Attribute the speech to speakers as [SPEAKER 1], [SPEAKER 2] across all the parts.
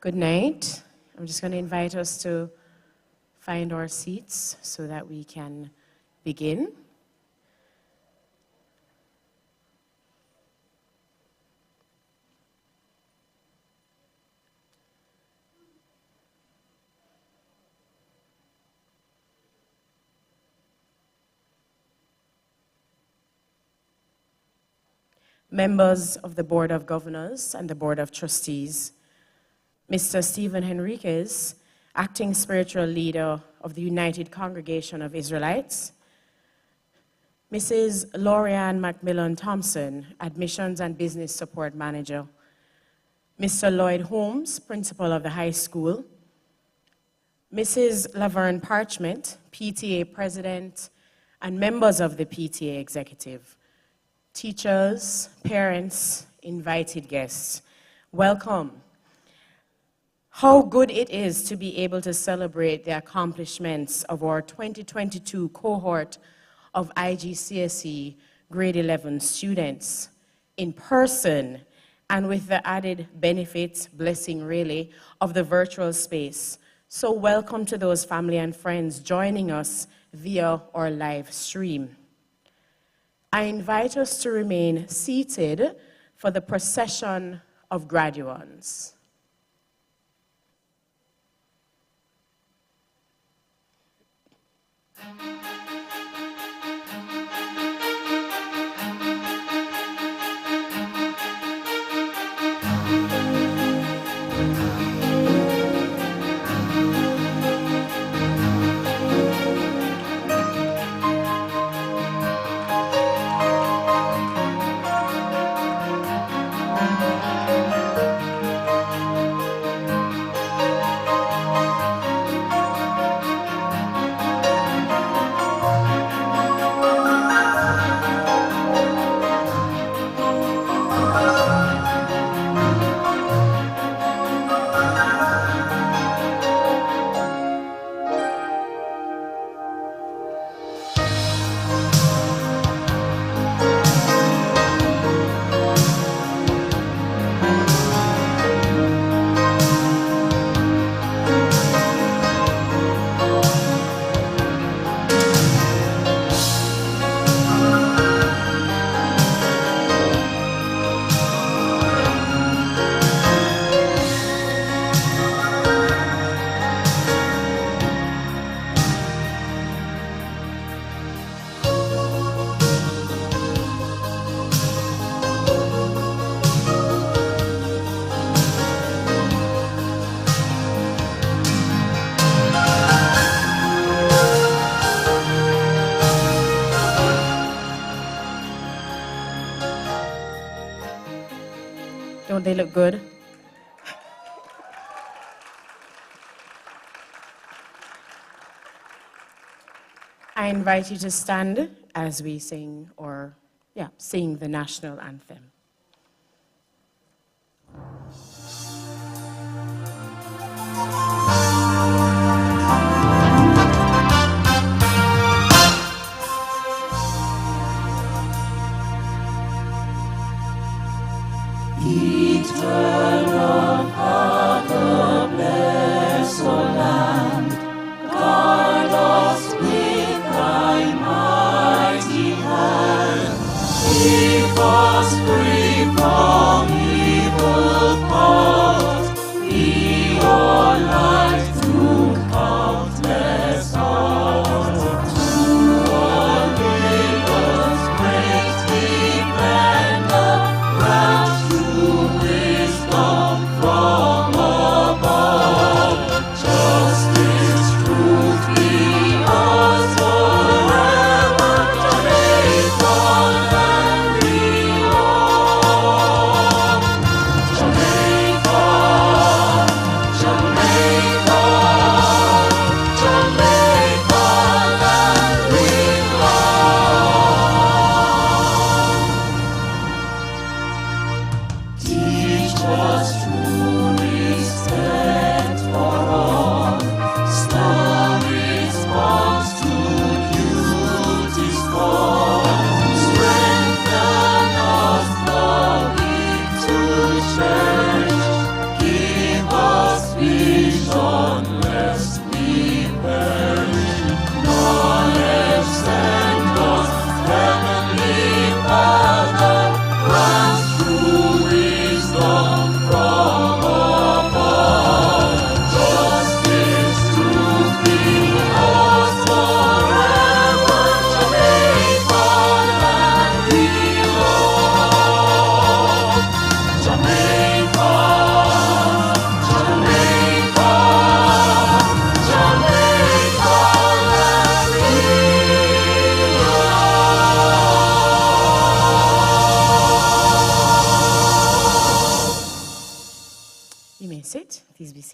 [SPEAKER 1] Good night. I'm just going to invite us to find our seats so that we can begin. Members of the Board of Governors and the Board of Trustees, Mr. Stephen Henriquez, Acting Spiritual Leader of the United Congregation of Israelites, Mrs. Lorianne McMillan Thompson, Admissions and Business Support Manager, Mr. Lloyd Holmes, Principal of the High School, Mrs. Laverne Parchment, PTA President, and members of the PTA Executive, teachers, parents, invited guests, welcome. How good it is to be able to celebrate the accomplishments of our 2022 cohort of IGCSE grade 11 students in person and with the added benefit, blessing really, of the virtual space. So welcome to those family and friends joining us via our live stream. I invite us to remain seated for the procession of graduands. Don't they look good? I invite you to stand as we sing the national anthem.
[SPEAKER 2] Eternal Father, bless our land, guard us with thy mighty hand, keep us free from evil powers, be our light through countless hours, to our neighbors great defender, grant wisdom from above, justice, truth be ours forever, faith on and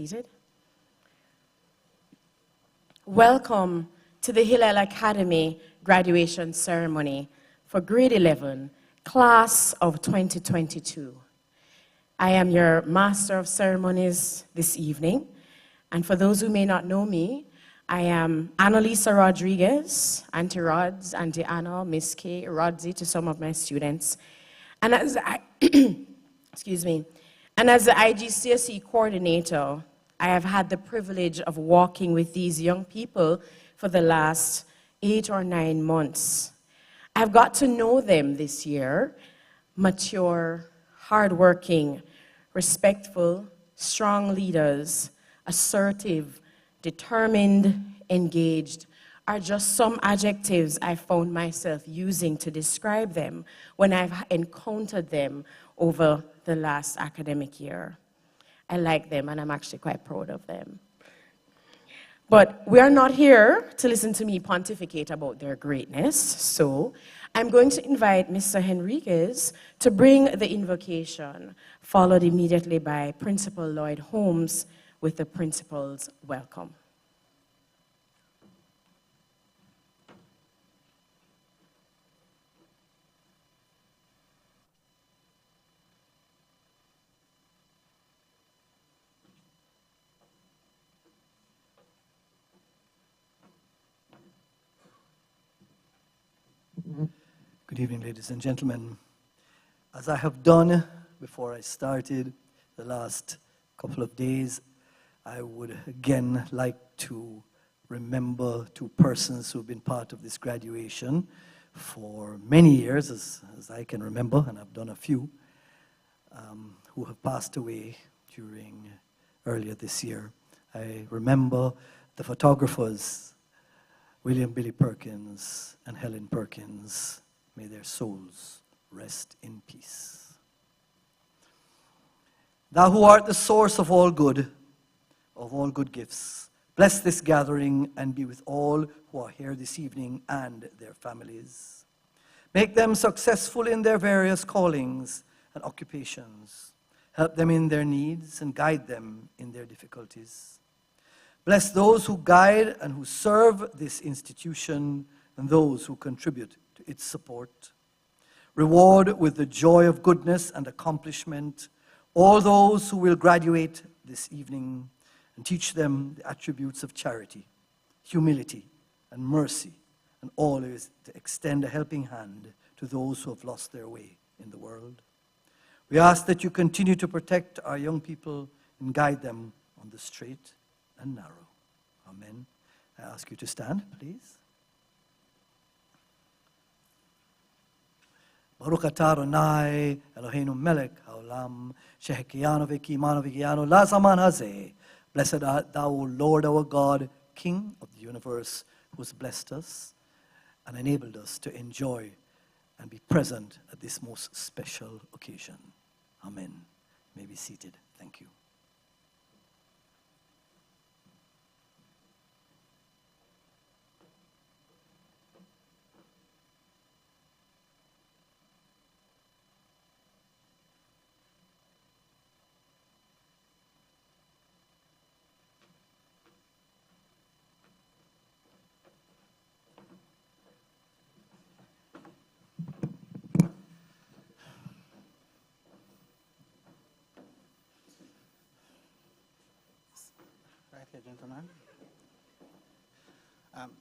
[SPEAKER 1] seated. Welcome to the Hillel Academy graduation ceremony for grade 11, class of 2022. I am your master of ceremonies this evening, and for those who may not know me, I am Annalisa Rodriguez, Auntie Rods, Auntie Anna, Miss K, Rodsy to some of my students. And as excuse me, and as the IGCSE coordinator, I have had the privilege of walking with these young people for the last 8 or 9 months. I've got to know them this year, mature, hardworking, respectful, strong leaders, assertive, determined, engaged, are just some adjectives I found myself using to describe them when I've encountered them over the last academic year. I like them, and I'm actually quite proud of them. But we are not here to listen to me pontificate about their greatness, so I'm going to invite Mr. Henriquez to bring the invocation, followed immediately by Principal Lloyd Holmes with the principal's welcome.
[SPEAKER 3] Good evening, ladies and gentlemen. As I have done before I started the last couple of days, I would again like to remember 2 persons who have been part of this graduation for many years, as I can remember, and I've done a few, who have passed away during earlier this year. I remember the photographers, William Billy Perkins and Helen Perkins. May their souls rest in peace. Thou who art the source of all good gifts, bless this gathering and be with all who are here this evening and their families. Make them successful in their various callings and occupations. Help them in their needs and guide them in their difficulties. Bless those who guide and who serve this institution and those who contribute to its support. Reward with the joy of goodness and accomplishment all those who will graduate this evening, and teach them the attributes of charity, humility, and mercy, and always to extend a helping hand to those who have lost their way in the world. We ask that you continue to protect our young people and guide them on the straight and narrow. Amen. I ask you to stand, please. Baruch atah Adonai Eloheinu melech haolam shehekiyanu v'kiyimanu v'giyanu lazaman hazeh. Blessed art thou, O Lord our God, King of the universe, who has blessed us and enabled us to enjoy and be present at this most special occasion. Amen. You may be seated. Thank you.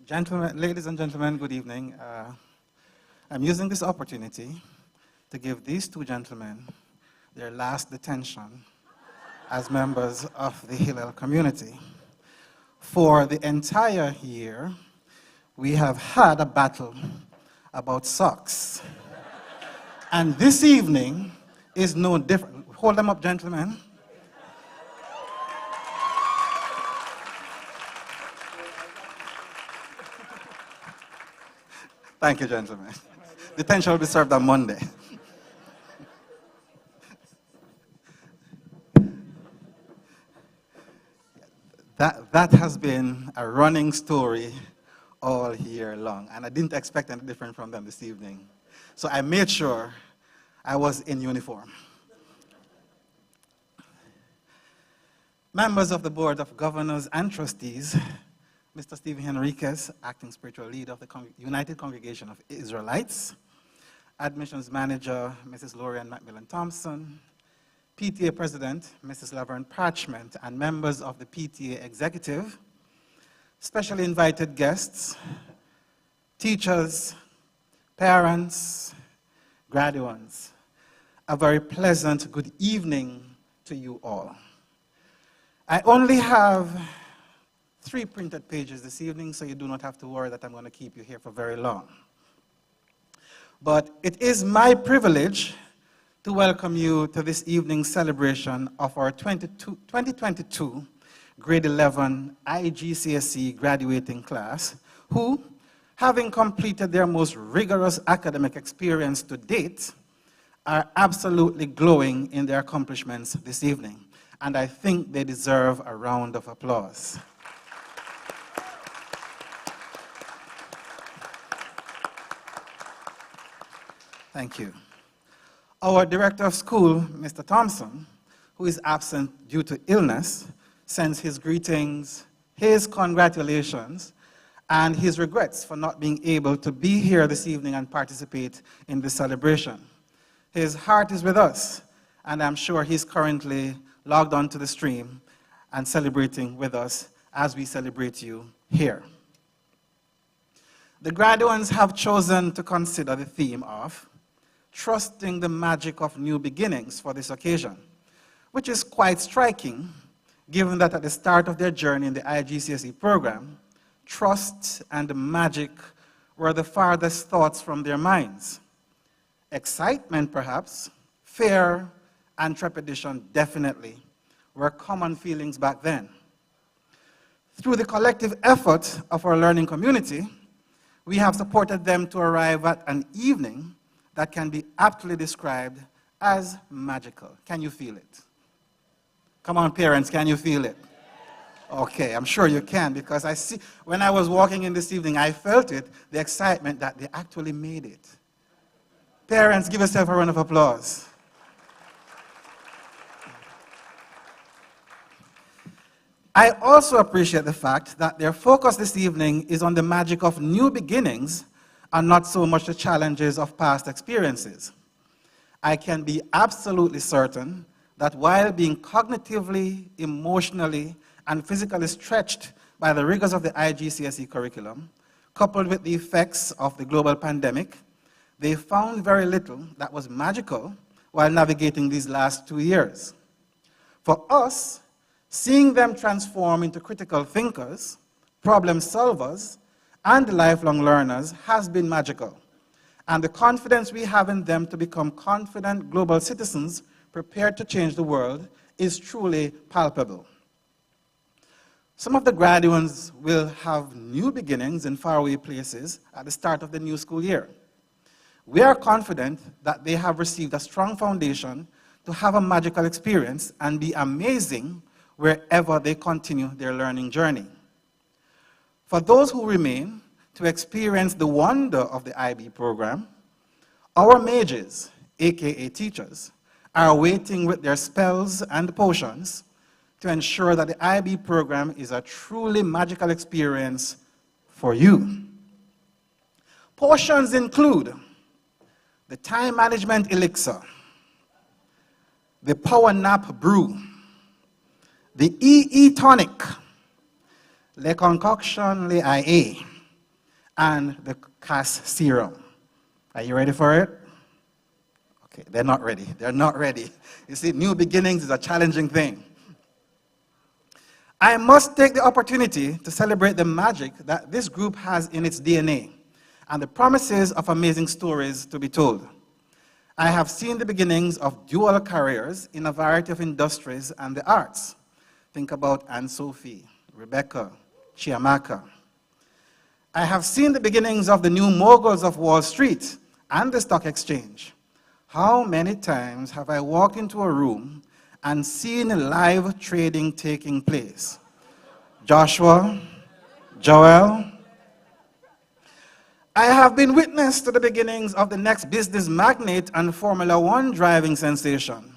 [SPEAKER 4] Gentlemen, ladies and gentlemen, good evening. I'm using this opportunity to give these 2 gentlemen their last detention as members of the Hillel community. For the entire year, we have had a battle about socks. And this evening is no different. Hold them up, gentlemen. Thank you, gentlemen. Detention will be served on Monday. That has been a running story all year long, and I didn't expect anything different from them this evening. So I made sure I was in uniform. members of the Board of Governors and Trustees, Mr. Stephen Henriquez, Acting Spiritual Leader of the United Congregation of Israelites, Admissions Manager, Mrs. Lorianne Macmillan Thompson, PTA President, Mrs. Laverne Parchment, and members of the PTA Executive, specially invited guests, teachers, parents, graduates, a very pleasant good evening to you all. I only have 3 printed pages this evening, so you do not have to worry that I'm going to keep you here for very long. But it is my privilege to welcome you to this evening's celebration of our 2022 Grade 11 IGCSE graduating class, who, having completed their most rigorous academic experience to date, are absolutely glowing in their accomplishments this evening. And I think they deserve a round of applause. Thank you. Our Director of School, Mr. Thompson, who is absent due to illness, sends his greetings, his congratulations, and his regrets for not being able to be here this evening and participate in this celebration. His heart is with us, and I'm sure he's currently logged onto the stream and celebrating with us as we celebrate you here. The graduates have chosen to consider the theme of trusting the magic of new beginnings for this occasion, which is quite striking, given that at the start of their journey in the IGCSE program, trust and magic were the farthest thoughts from their minds. Excitement, perhaps, fear, and trepidation definitely were common feelings back then. Through the collective effort of our learning community, we have supported them to arrive at an evening that can be aptly described as magical. Can you feel it? Come on, parents, can you feel it? Okay, I'm sure you can, because I see, when I was walking in this evening, I felt it, the excitement that they actually made it. Parents, give yourself a round of applause. I also appreciate the fact that their focus this evening is on the magic of new beginnings and not so much the challenges of past experiences. I can be absolutely certain that while being cognitively, emotionally, and physically stretched by the rigors of the IGCSE curriculum, coupled with the effects of the global pandemic, they found very little that was magical while navigating these last 2 years. For us, seeing them transform into critical thinkers, problem solvers, and lifelong learners has been magical. And the confidence we have in them to become confident global citizens prepared to change the world is truly palpable. Some of the graduates will have new beginnings in faraway places at the start of the new school year. We are confident that they have received a strong foundation to have a magical experience and be amazing wherever they continue their learning journey. For those who remain to experience the wonder of the IB program, our mages, aka teachers, are waiting with their spells and potions to ensure that the IB program is a truly magical experience for you. Potions include the time management elixir, the power nap brew, the EE tonic, le concoction le IA, and the CAS serum. Are you ready for it? Okay, they're not ready. They're not ready. You see, new beginnings is a challenging thing. I must take the opportunity to celebrate the magic that this group has in its DNA and the promises of amazing stories to be told. I have seen the beginnings of dual careers in a variety of industries and the arts. Think about Anne-Sophie, Rebecca, Chiamaka. I have seen the beginnings of the new moguls of Wall Street and the stock exchange. How many times have I walked into a room and seen live trading taking place? Joshua, Joel. I have been witness to the beginnings of the next business magnate and Formula One driving sensation.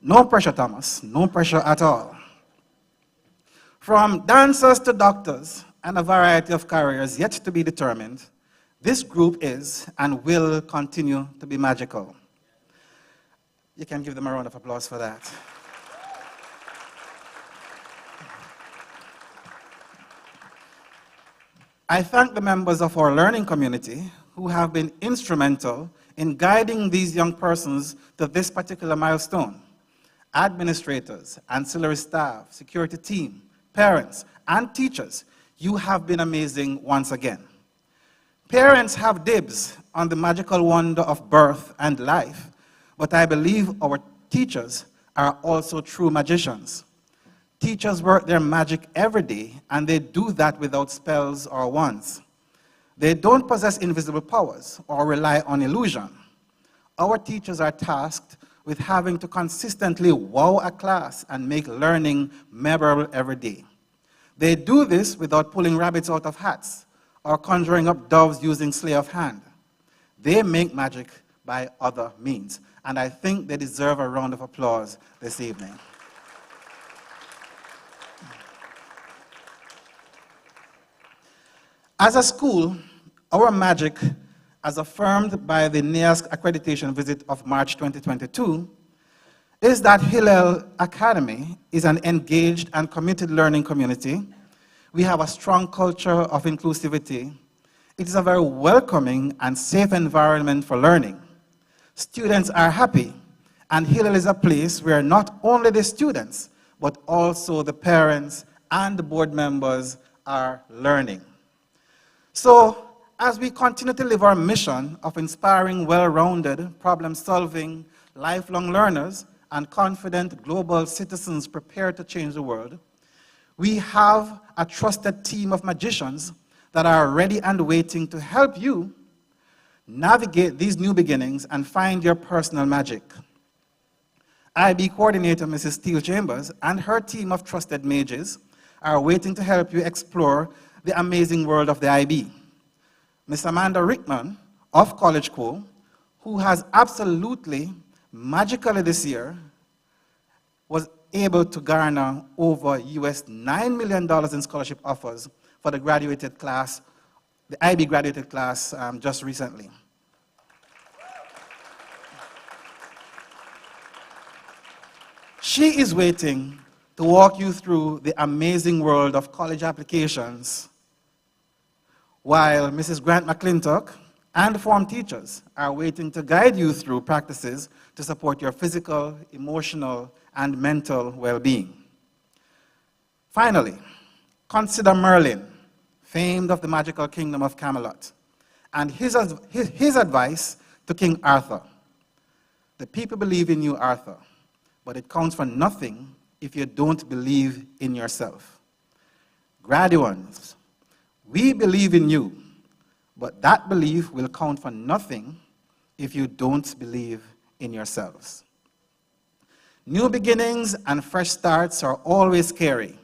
[SPEAKER 4] No pressure, Thomas, no pressure at all. From dancers to doctors and a variety of careers yet to be determined, this group is and will continue to be magical. You can give them a round of applause for that. I thank the members of our learning community who have been instrumental in guiding these young persons to this particular milestone. Administrators, ancillary staff, security team, parents, and teachers, you have been amazing once again. Parents have dibs on the magical wonder of birth and life, but I believe our teachers are also true magicians. Teachers work their magic every day, and they do that without spells or wands. They don't possess invisible powers or rely on illusion. Our teachers are tasked with having to consistently wow a class and make learning memorable every day. They do this without pulling rabbits out of hats or conjuring up doves using sleight of hand. They make magic by other means, and I think they deserve a round of applause this evening. As a school, our magic, as affirmed by the NEASC accreditation visit of March 2022, is that Hillel Academy is an engaged and committed learning community. We have a strong culture of inclusivity. It is a very welcoming and safe environment for learning. Students are happy, and Hillel is a place where not only the students, but also the parents and the board members are learning. So, as we continue to live our mission of inspiring well-rounded, problem-solving, lifelong learners and confident global citizens prepared to change the world, we have a trusted team of magicians that are ready and waiting to help you navigate these new beginnings and find your personal magic. IB coordinator Mrs. Steele Chambers and her team of trusted mages are waiting to help you explore the amazing world of the IB. Ms. Amanda Rickman of College Co, who has absolutely magically this year was able to garner over US $9 million in scholarship offers for the graduated class, the IB graduated class just recently. She is waiting to walk you through the amazing world of college applications, while Mrs. Grant McClintock and form teachers are waiting to guide you through practices to support your physical, emotional, and mental well-being. Finally, consider Merlin, famed of the magical kingdom of Camelot, and his advice to King Arthur. The people believe in you, Arthur, but it counts for nothing if you don't believe in yourself. Graduates, we believe in you, but that belief will count for nothing if you don't believe in yourselves. New beginnings and fresh starts are always scary.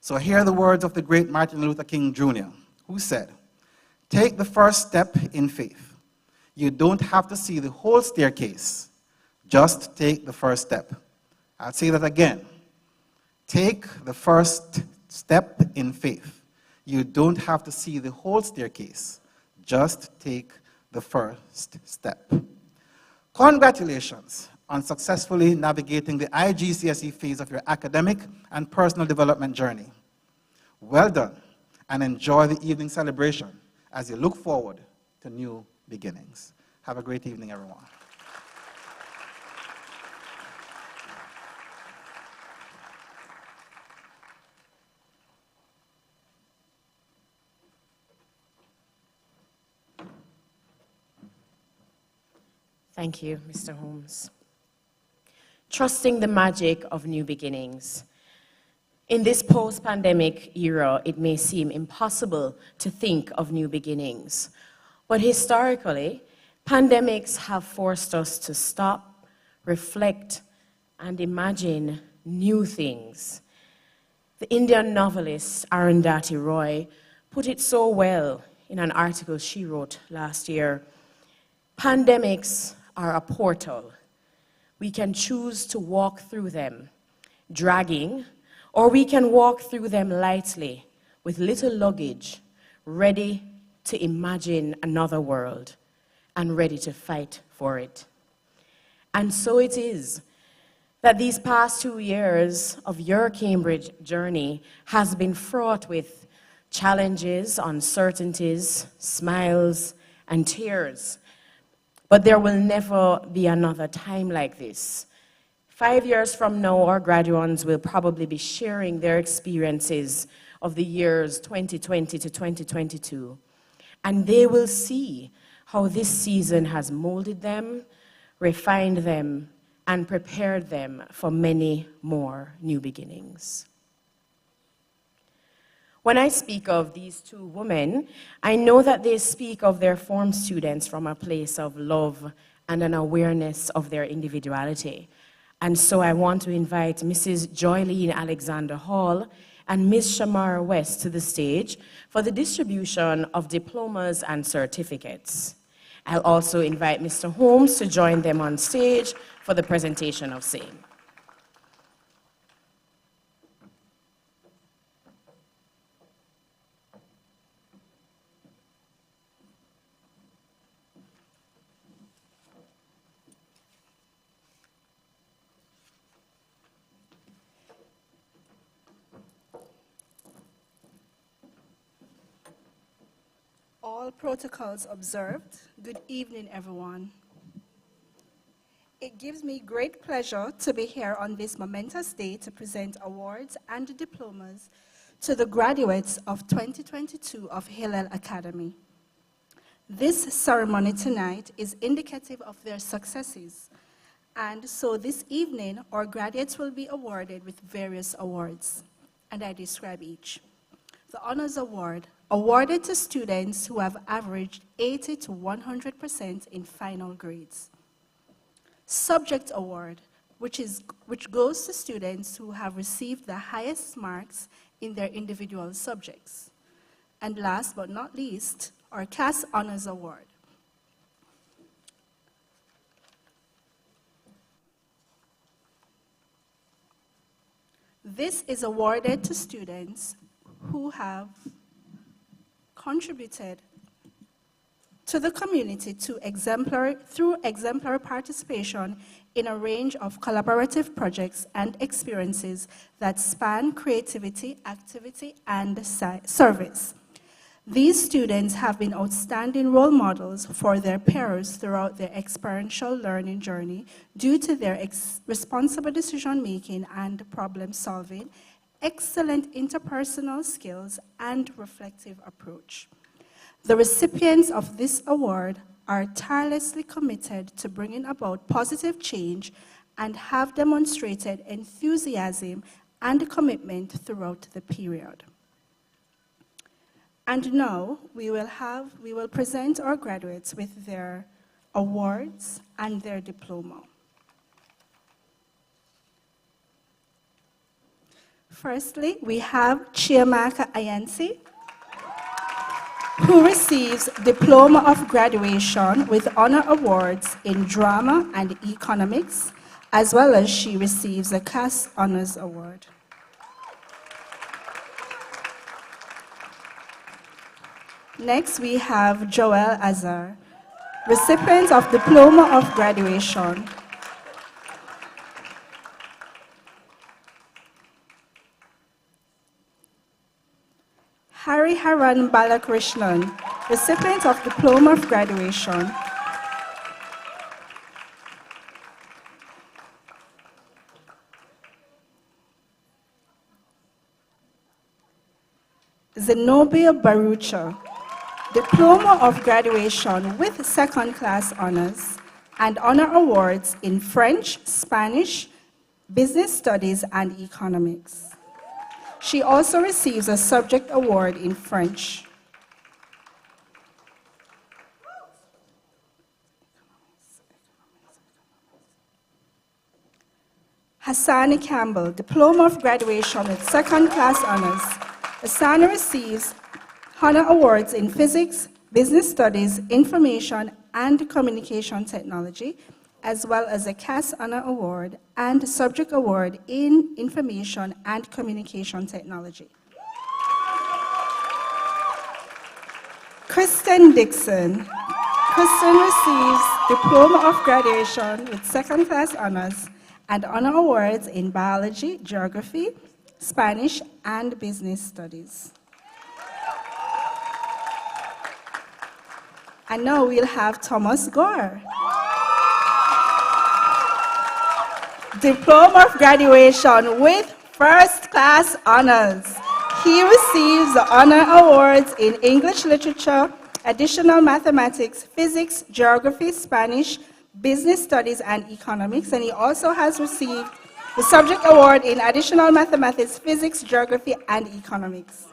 [SPEAKER 4] So hear the words of the great Martin Luther King Jr., who said, "Take the first step in faith. You don't have to see the whole staircase. Just take the first step." I'll say that again. Take the first step in faith. You don't have to see the whole staircase. Just take the first step. Congratulations on successfully navigating the IGCSE phase of your academic and personal development journey. Well done, and enjoy the evening celebration as you look forward to new beginnings. Have a great evening, everyone.
[SPEAKER 1] Thank you, Mr. Holmes. Trusting the magic of new beginnings. In this post-pandemic era, it may seem impossible to think of new beginnings. But historically, pandemics have forced us to stop, reflect, and imagine new things. The Indian novelist Arundhati Roy put it so well in an article she wrote last year. Pandemics are a portal. We can choose to walk through them, dragging or we can walk through them lightly with little luggage, ready to imagine another world and ready to fight for it. And so it is that these past 2 years of your Cambridge journey has been fraught with challenges, uncertainties, smiles, and tears. But there will never be another time like this. 5 years from now, our graduates will probably be sharing their experiences of the years 2020 to 2022. And they will see how this season has molded them, refined them, and prepared them for many more new beginnings. When I speak of these two women, I know that they speak of their form students from a place of love and an awareness of their individuality. And so I want to invite Mrs. Joylene Alexander Hall and Ms. Shamara West to the stage for the distribution of diplomas and certificates. I'll also invite Mr. Holmes to join them on stage for the presentation of same.
[SPEAKER 5] All protocols observed. Good evening, everyone. It gives me great pleasure to be here on this momentous day to present awards and diplomas to the graduates of 2022 of Hillel Academy. This ceremony tonight is indicative of their successes, and so this evening our graduates will be awarded with various awards, and I describe each. The Honors Award, awarded to students who have averaged 80 to 100% in final grades. Subject Award, which goes to students who have received the highest marks in their individual subjects. And last but not least, our CAS Honors Award. This is awarded to students who have contributed to the community through exemplary participation in a range of collaborative projects and experiences that span creativity, activity, and service. These students have been outstanding role models for their peers throughout their experiential learning journey due to their responsible decision-making and problem-solving, excellent interpersonal skills, and reflective approach. The recipients of this award are tirelessly committed to bringing about positive change and have demonstrated enthusiasm and commitment throughout the period. And now we will present our graduates with their awards and their diploma. Firstly, we have Chiamaka Ayansi, who receives Diploma of Graduation with honor awards in drama and economics, as well as she receives a CAS Honors Award. Next, we have Joel Azar, recipient of Diploma of Graduation. Hari Haran Balakrishnan, recipient of Diploma of Graduation. Zenobia Barucha, Diploma of Graduation with second-class honors and honor awards in French, Spanish, Business Studies, and Economics. She also receives a subject award in French. Hassani Campbell, Diploma of Graduation with second-class honors. Hassani receives honor awards in Physics, Business Studies, Information and Communication Technology, as well as a CAS Honor Award and Subject Award in Information and Communication Technology. Kristen Dixon. Kristen receives Diploma of Graduation with second-class honors and honor awards in Biology, Geography, Spanish, and Business Studies. And now we'll have Thomas Gore. Diploma of Graduation with first-class honors. He receives the honor awards in English Literature, Additional Mathematics, Physics, Geography, Spanish, Business Studies, and Economics, and he also has received the Subject Award in Additional Mathematics, Physics, Geography, and Economics.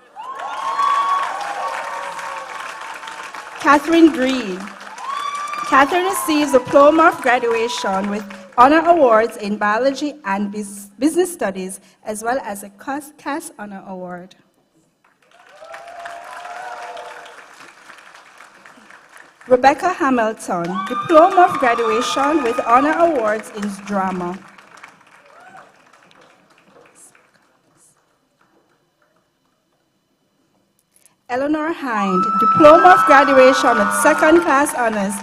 [SPEAKER 5] Catherine Green. Catherine receives a Diploma of Graduation with honor awards in Biology and Business Studies, as well as a CAS Honor Award. Rebecca Hamilton, Diploma of Graduation with honor awards in Drama. Eleanor Hind, Diploma of Graduation with second-class honors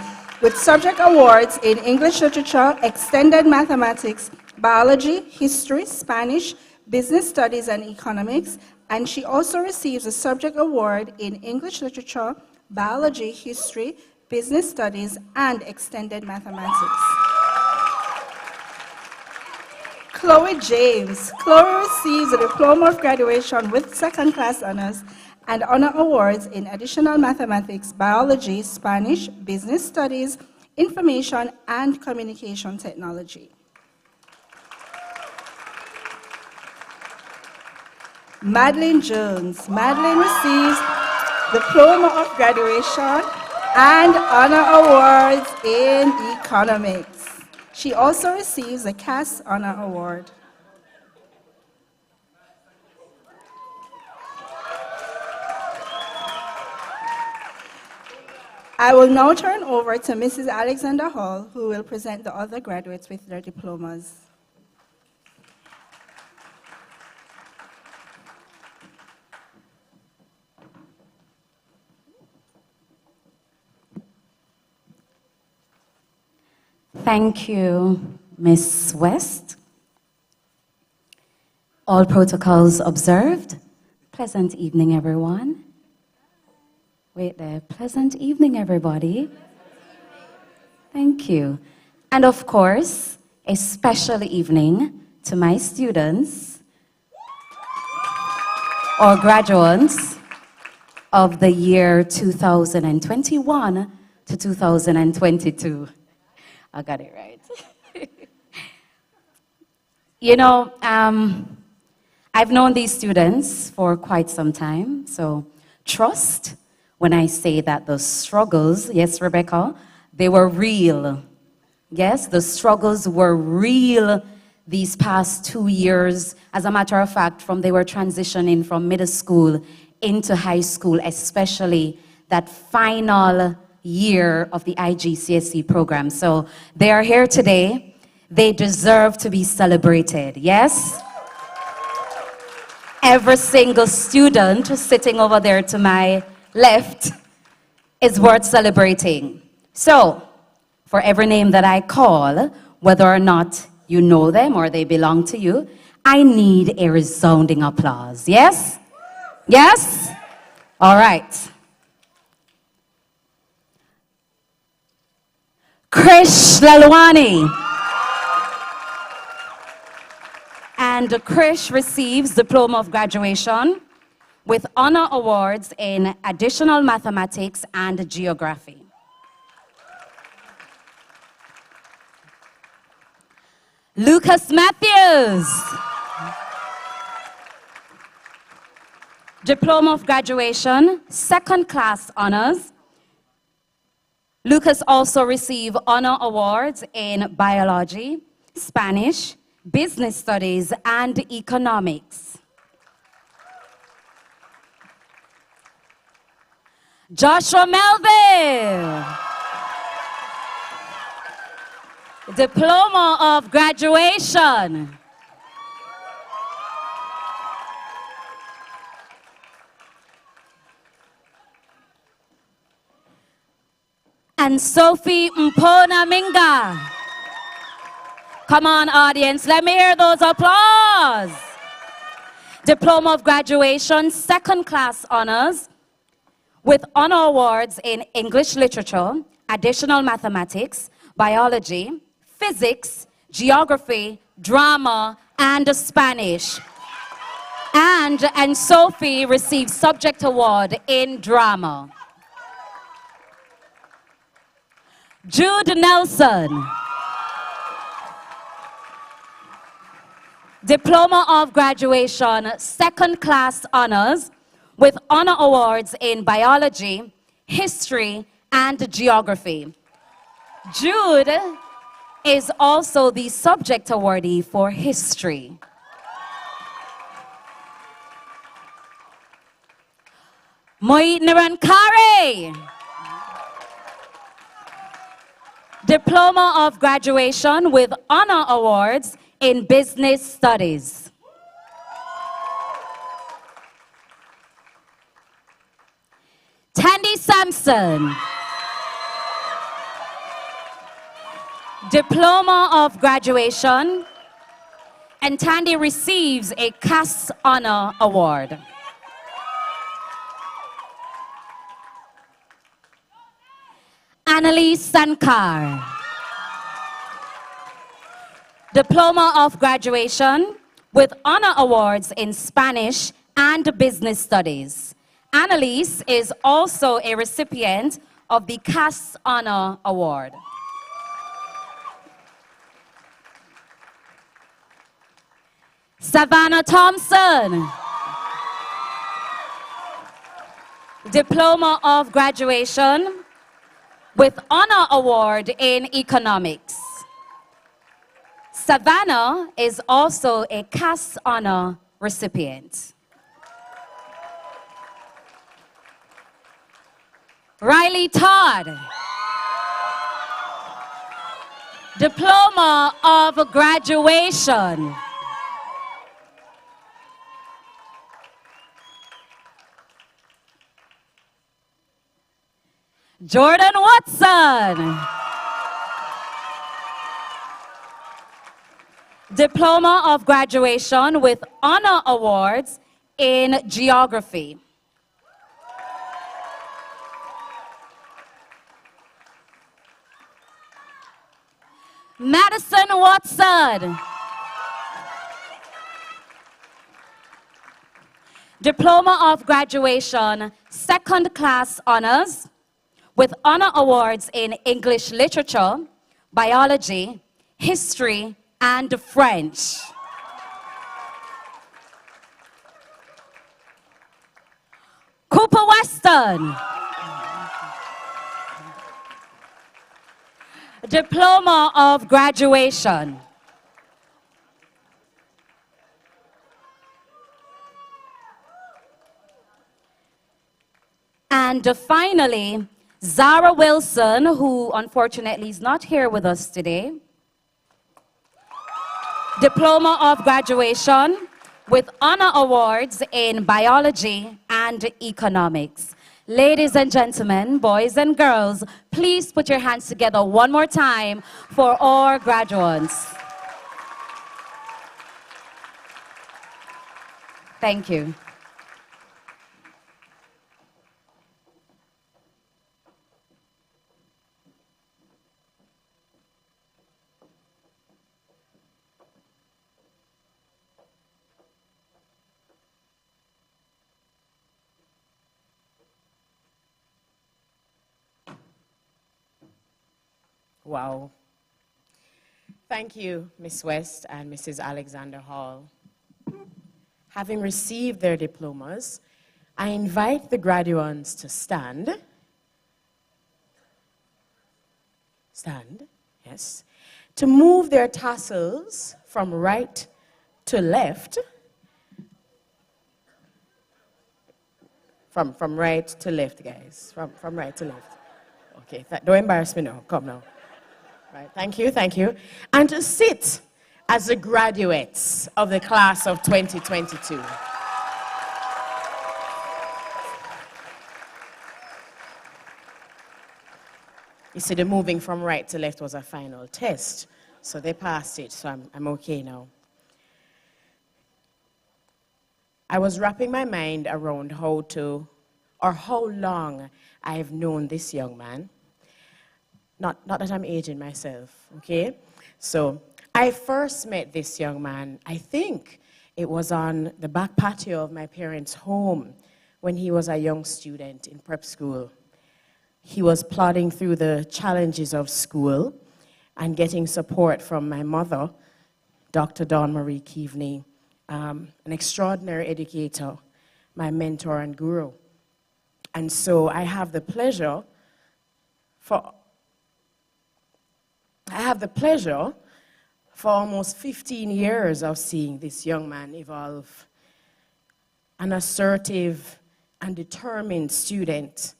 [SPEAKER 5] with subject awards in English Literature, Extended Mathematics, Biology, History, Spanish, Business Studies, and Economics, and she also receives a subject award in English Literature, Biology, History, Business Studies, and Extended Mathematics. Chloe James. Chloe receives a Diploma of Graduation with second-class honors and honor awards in Additional Mathematics, Biology, Spanish, Business Studies, Information, and Communication Technology. Madeline Jones. Madeline receives Diploma of Graduation and honor awards in Economics. She also receives a CAS Honor Award. I will now turn over to Mrs. Alexander Hall, who will present the other graduates with their diplomas.
[SPEAKER 6] Thank you, Ms. West. All protocols observed. Pleasant evening, everyone. Wait there. Pleasant evening, everybody. Thank you. And of course, a special evening to my students or graduates of the year 2021 to 2022. I got it right. You know, I've known these students for quite some time, so trust when I say that the struggles, yes, Rebecca, they were real. Yes, the struggles were real these past 2 years. As a matter of fact, from they were transitioning from middle school into high school, especially that final year of the IGCSE program. So they are here today. They deserve to be celebrated, yes? Every single student sitting over there to my left is worth celebrating. So, for every name that I call, whether or not you know them or they belong to you, I need a resounding applause, yes? Yes? All right. Krish Lalwani. And Krish receives Diploma of Graduation with honor awards in Additional Mathematics and Geography. Lucas Matthews. Diploma of Graduation, second class honors. Lucas also received honor awards in Biology, Spanish, Business Studies, and Economics. Joshua Melville. Diploma of Graduation. And Sophie Mpona Minga. Come on, audience, let me hear those applause. Diploma of Graduation, second class honors with honor awards in English literature, additional mathematics, biology, physics, geography, drama, and Spanish. And Sophie received subject award in drama. Jude Nelson. Diploma of Graduation, second class honors with honor awards in biology, history, and geography. Jude is also the subject awardee for history. Moi Nirankare. Diploma of Graduation with honor awards in business studies. Tandy Sampson. Diploma of Graduation, and Tandy receives a CAS Honor Award. Annalise Sankar. Diploma of Graduation with honor awards in Spanish and business studies. Annalise is also a recipient of the CAS Honor Award. Savannah Thompson. Diploma of Graduation with honor award in economics. Savannah is also a CAS Honor recipient. Riley Todd. Diploma of Graduation. Jordan Watson. Diploma of Graduation with honor awards in geography. Madison Watson. Diploma of Graduation, second class honors with honor awards in English literature, biology, history, and French. Cooper Weston. Diploma of Graduation. And finally, Zara Wilson, who unfortunately is not here with us today. Diploma of Graduation with honor awards in biology and economics. Ladies and gentlemen, boys and girls, please put your hands together one more time for our graduates. Thank you.
[SPEAKER 1] Wow. Thank you, Ms. West and Mrs. Alexander Hall. Having received their diplomas, I invite the graduates to stand. Stand, yes. To move their tassels from right to left. From right to left, guys. From right to left. Okay, don't embarrass me now. Come now. Right, thank you, thank you. And to sit as the graduates of the class of 2022. You see, the moving from right to left was a final test, so they passed it, so I'm okay now. I was wrapping my mind around how long I've known this young man. Not that I'm aging myself, okay? So I first met this young man, I think it was on the back patio of my parents' home when he was a young student in prep school. He was plodding through the challenges of school and getting support from my mother, Dr. Dawn Marie Keaveney, an extraordinary educator, my mentor and guru. And so I have the pleasure for almost 15 years of seeing this young man evolve. An assertive and determined student.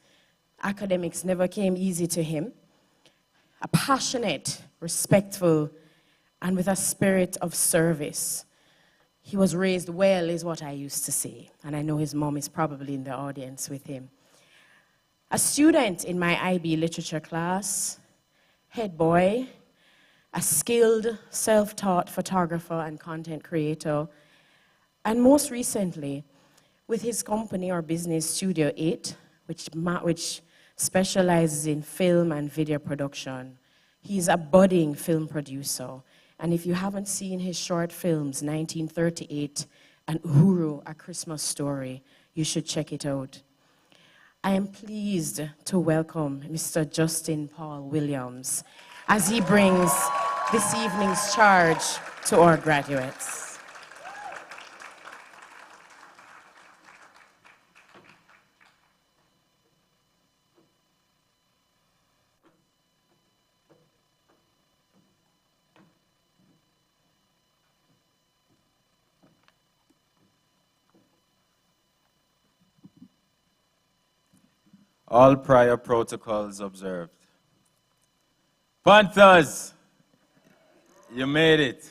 [SPEAKER 1] Academics never came easy to him. A passionate, respectful, and with a spirit of service. He was raised well, is what I used to say. And I know his mom is probably in the audience with him. A student in my IB literature class, head boy, a skilled, self-taught photographer and content creator, and most recently, with his company or business, Studio 8, which specializes in film and video production. He's a budding film producer. And if you haven't seen his short films, 1938 and Uhuru, A Christmas Story, you should check it out. I am pleased to welcome Mr. Justin Paul Williams as he brings this evening's charge to our graduates.
[SPEAKER 7] All prior protocols observed. Panthers, you made it.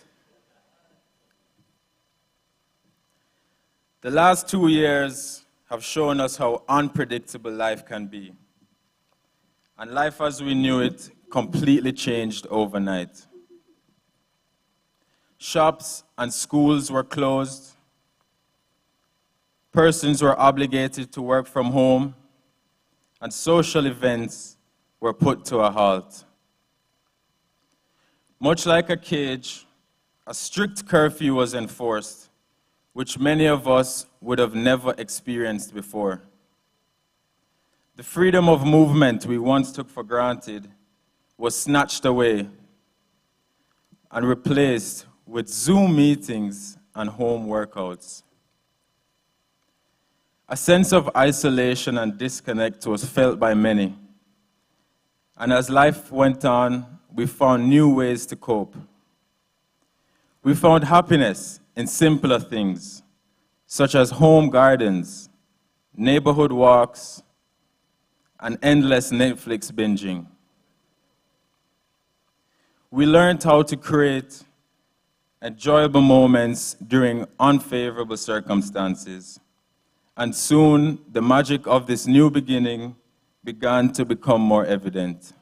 [SPEAKER 7] The last 2 years have shown us how unpredictable life can be. And life as we knew it completely changed overnight. Shops and schools were closed. Persons were obligated to work from home. And social events were put to a halt. Much like a cage, a strict curfew was enforced, which many of us would have never experienced before. The freedom of movement we once took for granted was snatched away and replaced with Zoom meetings and home workouts. A sense of isolation and disconnect was felt by many. And as life went on, we found new ways to cope. We found happiness in simpler things, such as home gardens, neighborhood walks, and endless Netflix binging. We learned how to create enjoyable moments during unfavorable circumstances. And soon, the magic of this new beginning began to become more evident.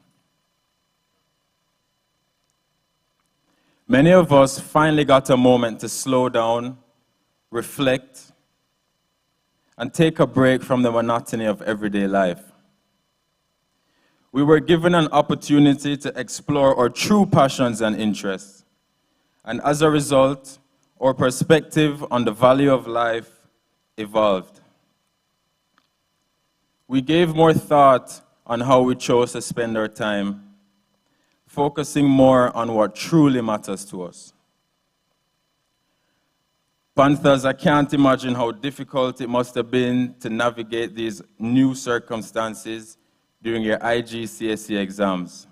[SPEAKER 7] Many of us finally got a moment to slow down, reflect, and take a break from the monotony of everyday life. We were given an opportunity to explore our true passions and interests. And as a result, our perspective on the value of life evolved. We gave more thought on how we chose to spend our time, focusing more on what truly matters to us. Panthers, I can't imagine how difficult it must have been to navigate these new circumstances during your IGCSE exams.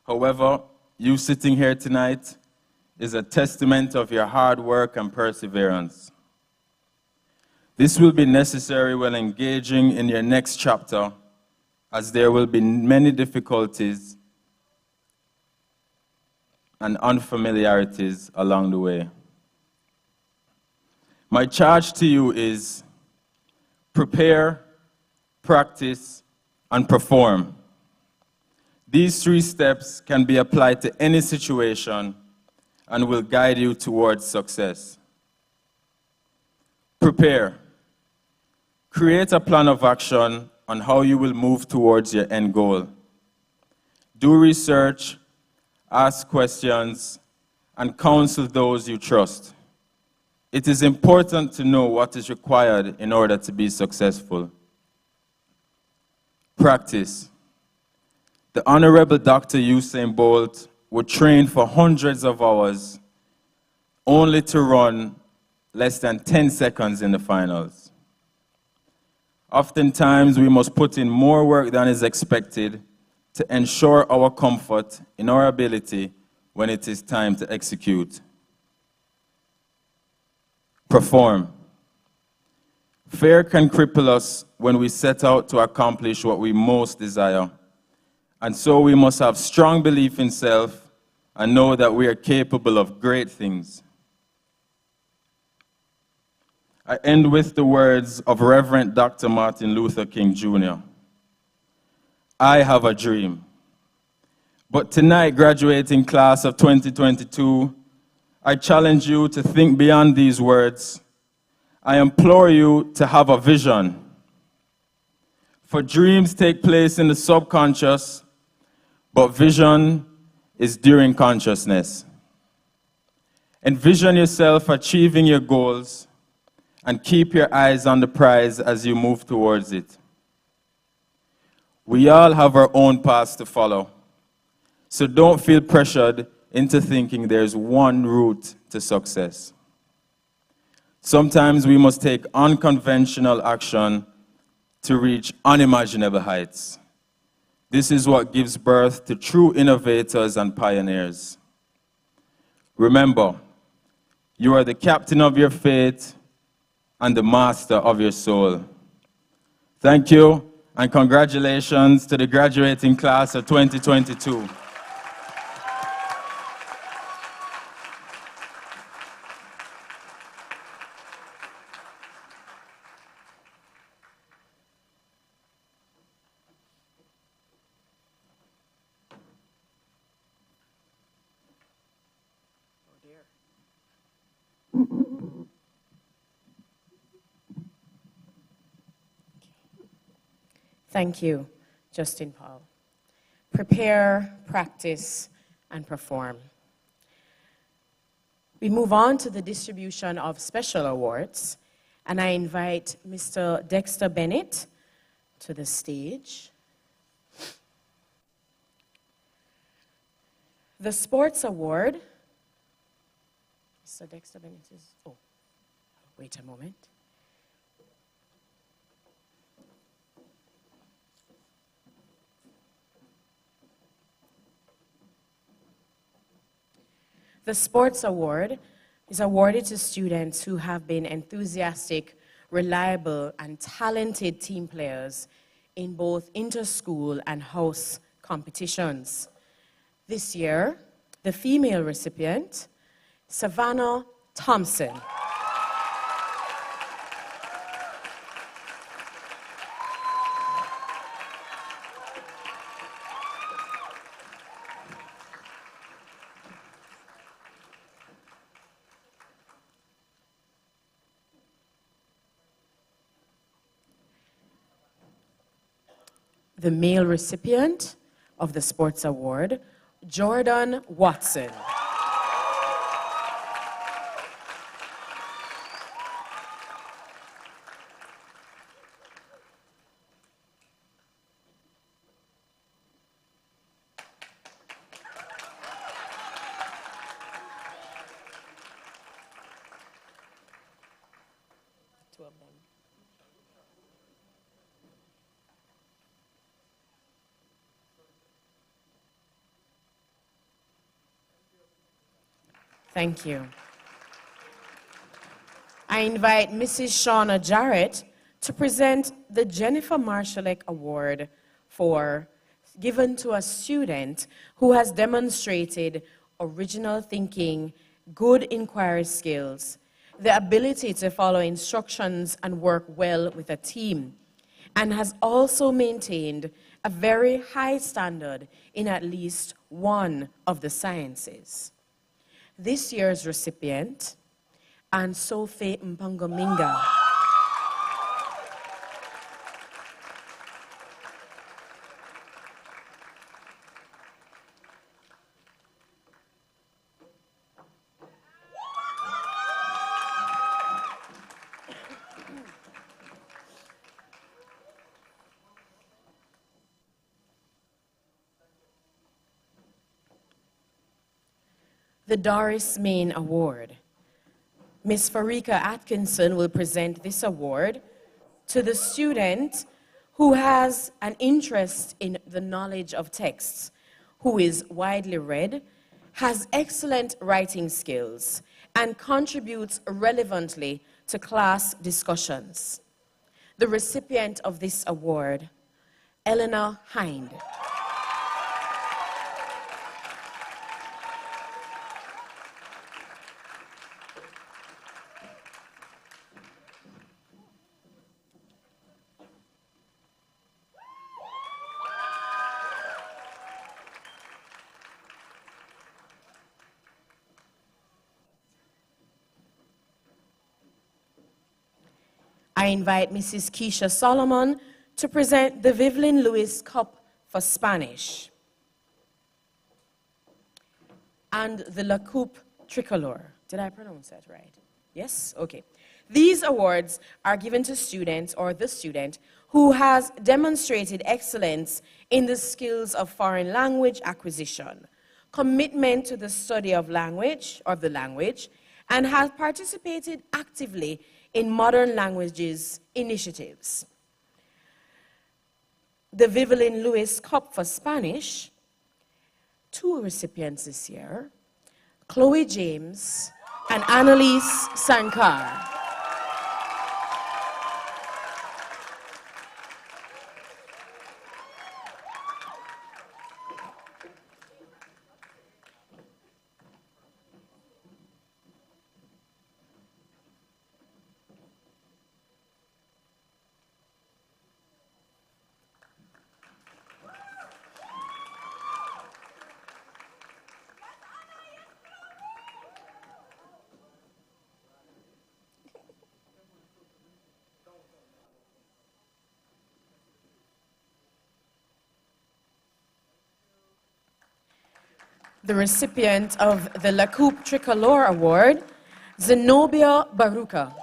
[SPEAKER 7] However, you sitting here tonight is a testament of your hard work and perseverance. This will be necessary when engaging in your next chapter, as there will be many difficulties and unfamiliarities along the way. My charge to you is prepare, practice, and perform. These 3 steps can be applied to any situation and will guide you towards success. Prepare. Create a plan of action on how you will move towards your end goal. Do research, ask questions, and counsel those you trust. It is important to know what is required in order to be successful. Practice. The Honorable Dr. Usain Bolt would train for hundreds of hours only to run less than 10 seconds in the finals. Oftentimes, we must put in more work than is expected to ensure our comfort in our ability when it is time to execute. Perform. Fear can cripple us when we set out to accomplish what we most desire. And so we must have strong belief in self and know that we are capable of great things. I end with the words of Reverend Dr. Martin Luther King Jr. I have a dream. But tonight, graduating class of 2022, I challenge you to think beyond these words. I implore you to have a vision. For dreams take place in the subconscious, but vision is during consciousness. Envision yourself achieving your goals and keep your eyes on the prize as you move towards it. We all have our own paths to follow, so don't feel pressured into thinking there's one route to success. Sometimes we must take unconventional action to reach unimaginable heights. This is what gives birth to true innovators and pioneers. Remember, you are the captain of your fate and the master of your soul. Thank you, and congratulations to the graduating class of 2022.
[SPEAKER 1] Thank you, Justin Paul. Prepare, practice, and perform. We move on to the distribution of special awards, and I invite Mr. Dexter Bennett to the stage. The Sports Award. Mr. Dexter Bennett is, oh, wait a moment. The Sports Award is awarded to students who have been enthusiastic, reliable, and talented team players in both inter-school and house competitions. This year, the female recipient, Savannah Thompson. The male recipient of the Sports Award, Jordan Watson. Two of them. Thank you. I invite Mrs. Shauna Jarrett to present the Jennifer Marshalek Award given to a student who has demonstrated original thinking, good inquiry skills, the ability to follow instructions and work well with a team, and has also maintained a very high standard in at least one of the sciences. This year's recipient, and Sophie Mpangominga. The Doris Main Award. Ms. Farika Atkinson will present this award to the student who has an interest in the knowledge of texts, who is widely read, has excellent writing skills, and contributes relevantly to class discussions. The recipient of this award, Eleanor Hind. I invite Mrs. Keisha Solomon to present the Vivian Lewis Cup for Spanish and the La Coupe Tricolore. Did I pronounce that right? Yes? Okay. These awards are given to students or the student who has demonstrated excellence in the skills of foreign language acquisition, commitment to the study of language or the language, and has participated actively in modern languages initiatives. The Vivian Lewis Cup for Spanish, 2 recipients this year, Chloe James and Annalise Sankar. The recipient of the La Coupe Tricolore Award, Zenobia Baruka.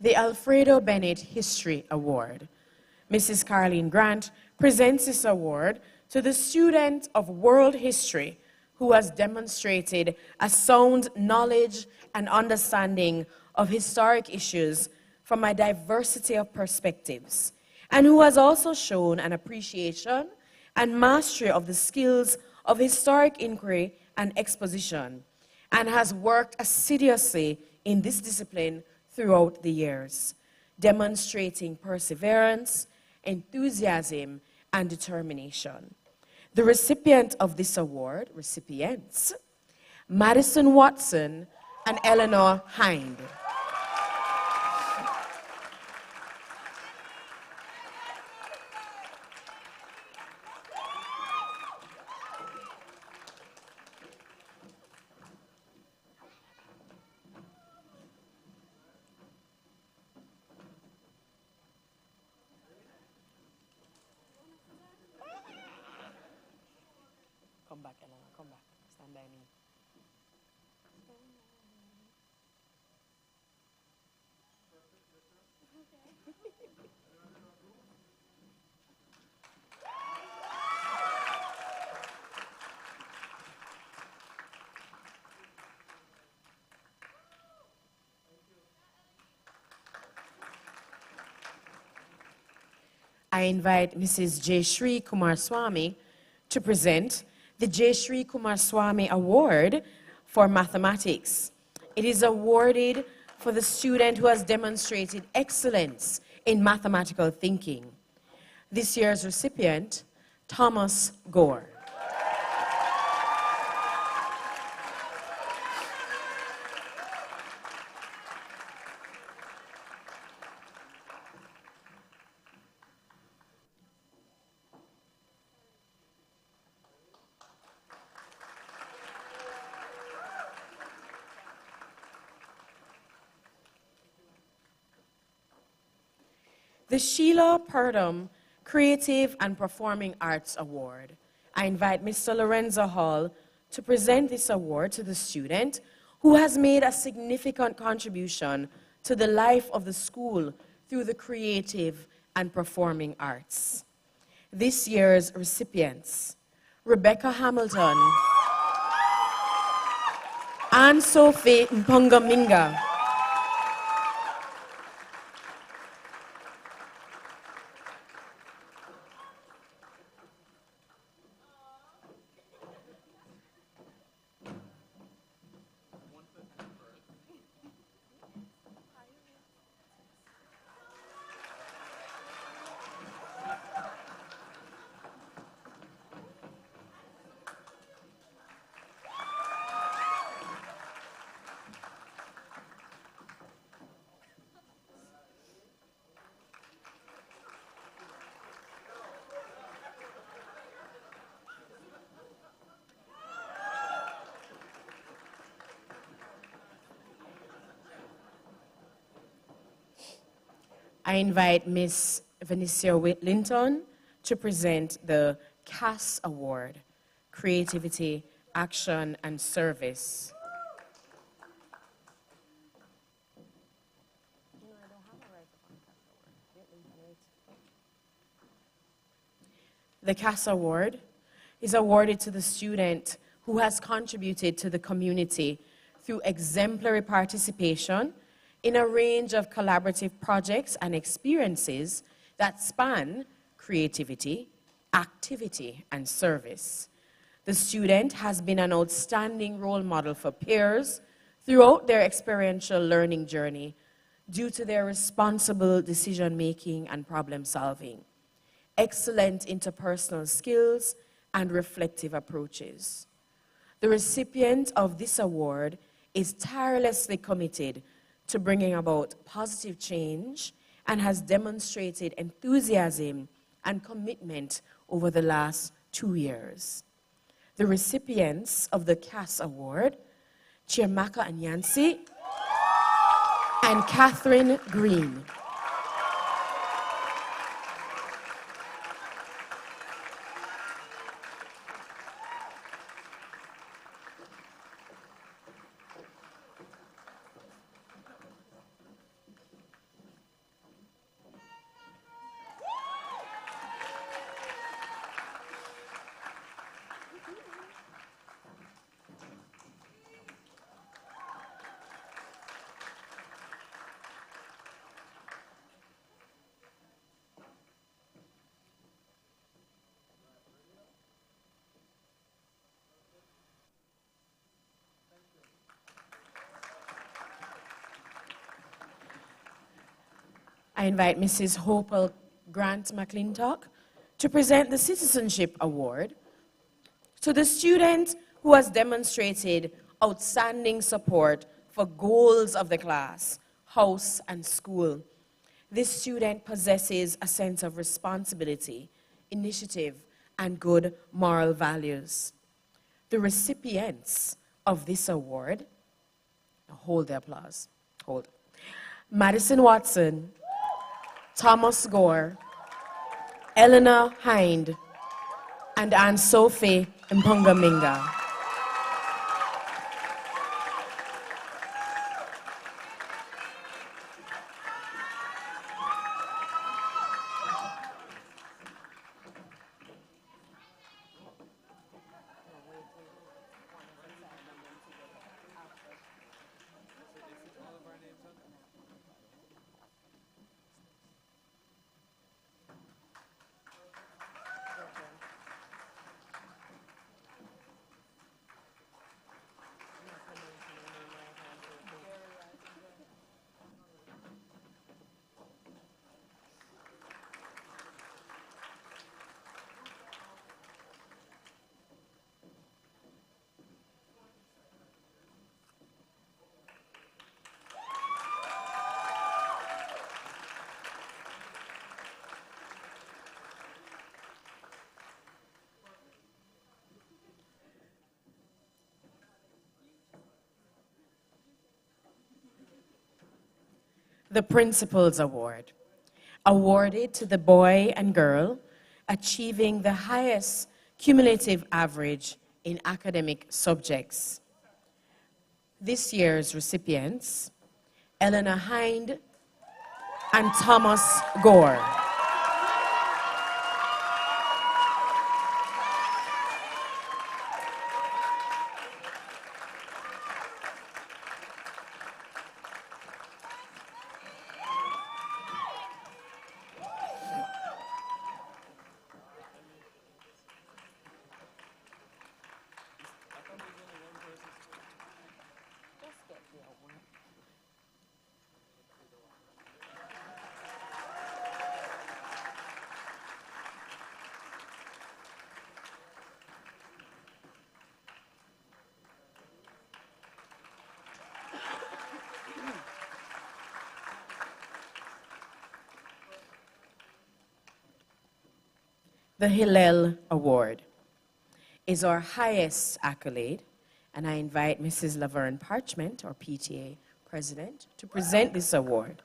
[SPEAKER 1] The Alfredo Bennett History Award. Mrs. Caroline Grant presents this award to the student of world history who has demonstrated a sound knowledge and understanding of historic issues from a diversity of perspectives, and who has also shown an appreciation and mastery of the skills of historic inquiry and exposition, and has worked assiduously in this discipline throughout the years, demonstrating perseverance, enthusiasm, and determination. The recipient of this award, recipients, Madison Watson and Eleanor Hind. Come back, Eleanor, come back. Stand by me. I invite Mrs. J. Shri Kumarswamy to present the J. Shri Kumarswamy Award for Mathematics. It is awarded for the student who has demonstrated excellence in mathematical thinking. This year's recipient, Thomas Gore. The Sheila Purdom Creative and Performing Arts Award. I invite Mr. Lorenzo Hall to present this award to the student who has made a significant contribution to the life of the school through the creative and performing arts. This year's recipients, Rebecca Hamilton, Anne-Sophie Mpongaminga, I invite Miss Venicia Linton to present the Cass Award, Creativity, Action, and Service. The Cass Award is awarded to the student who has contributed to the community through exemplary participation in a range of collaborative projects and experiences that span creativity, activity, and service. The student has been an outstanding role model for peers throughout their experiential learning journey due to their responsible decision-making and problem-solving, excellent interpersonal skills, and reflective approaches. The recipient of this award is tirelessly committed to bringing about positive change and has demonstrated enthusiasm and commitment over the last 2 years. The recipients of the Cass Award, Chiamaka Anyansi and Catherine Green. I invite Mrs. Hopel Grant McClintock to present the Citizenship Award to the student who has demonstrated outstanding support for goals of the class, house, and school. This student possesses a sense of responsibility, initiative, and good moral values. The recipients of this award, hold the applause, hold. Madison Watson, Thomas Gore, Eleanor Hind, and Anne-Sophie Mpongaminga. the Principal's Award, awarded to the boy and girl achieving the highest cumulative average in academic subjects. This year's recipients, Eleanor Hind and Thomas Gore. The Hillel Award is our highest accolade, and I invite Mrs. Laverne Parchment, our PTA president, to present this award.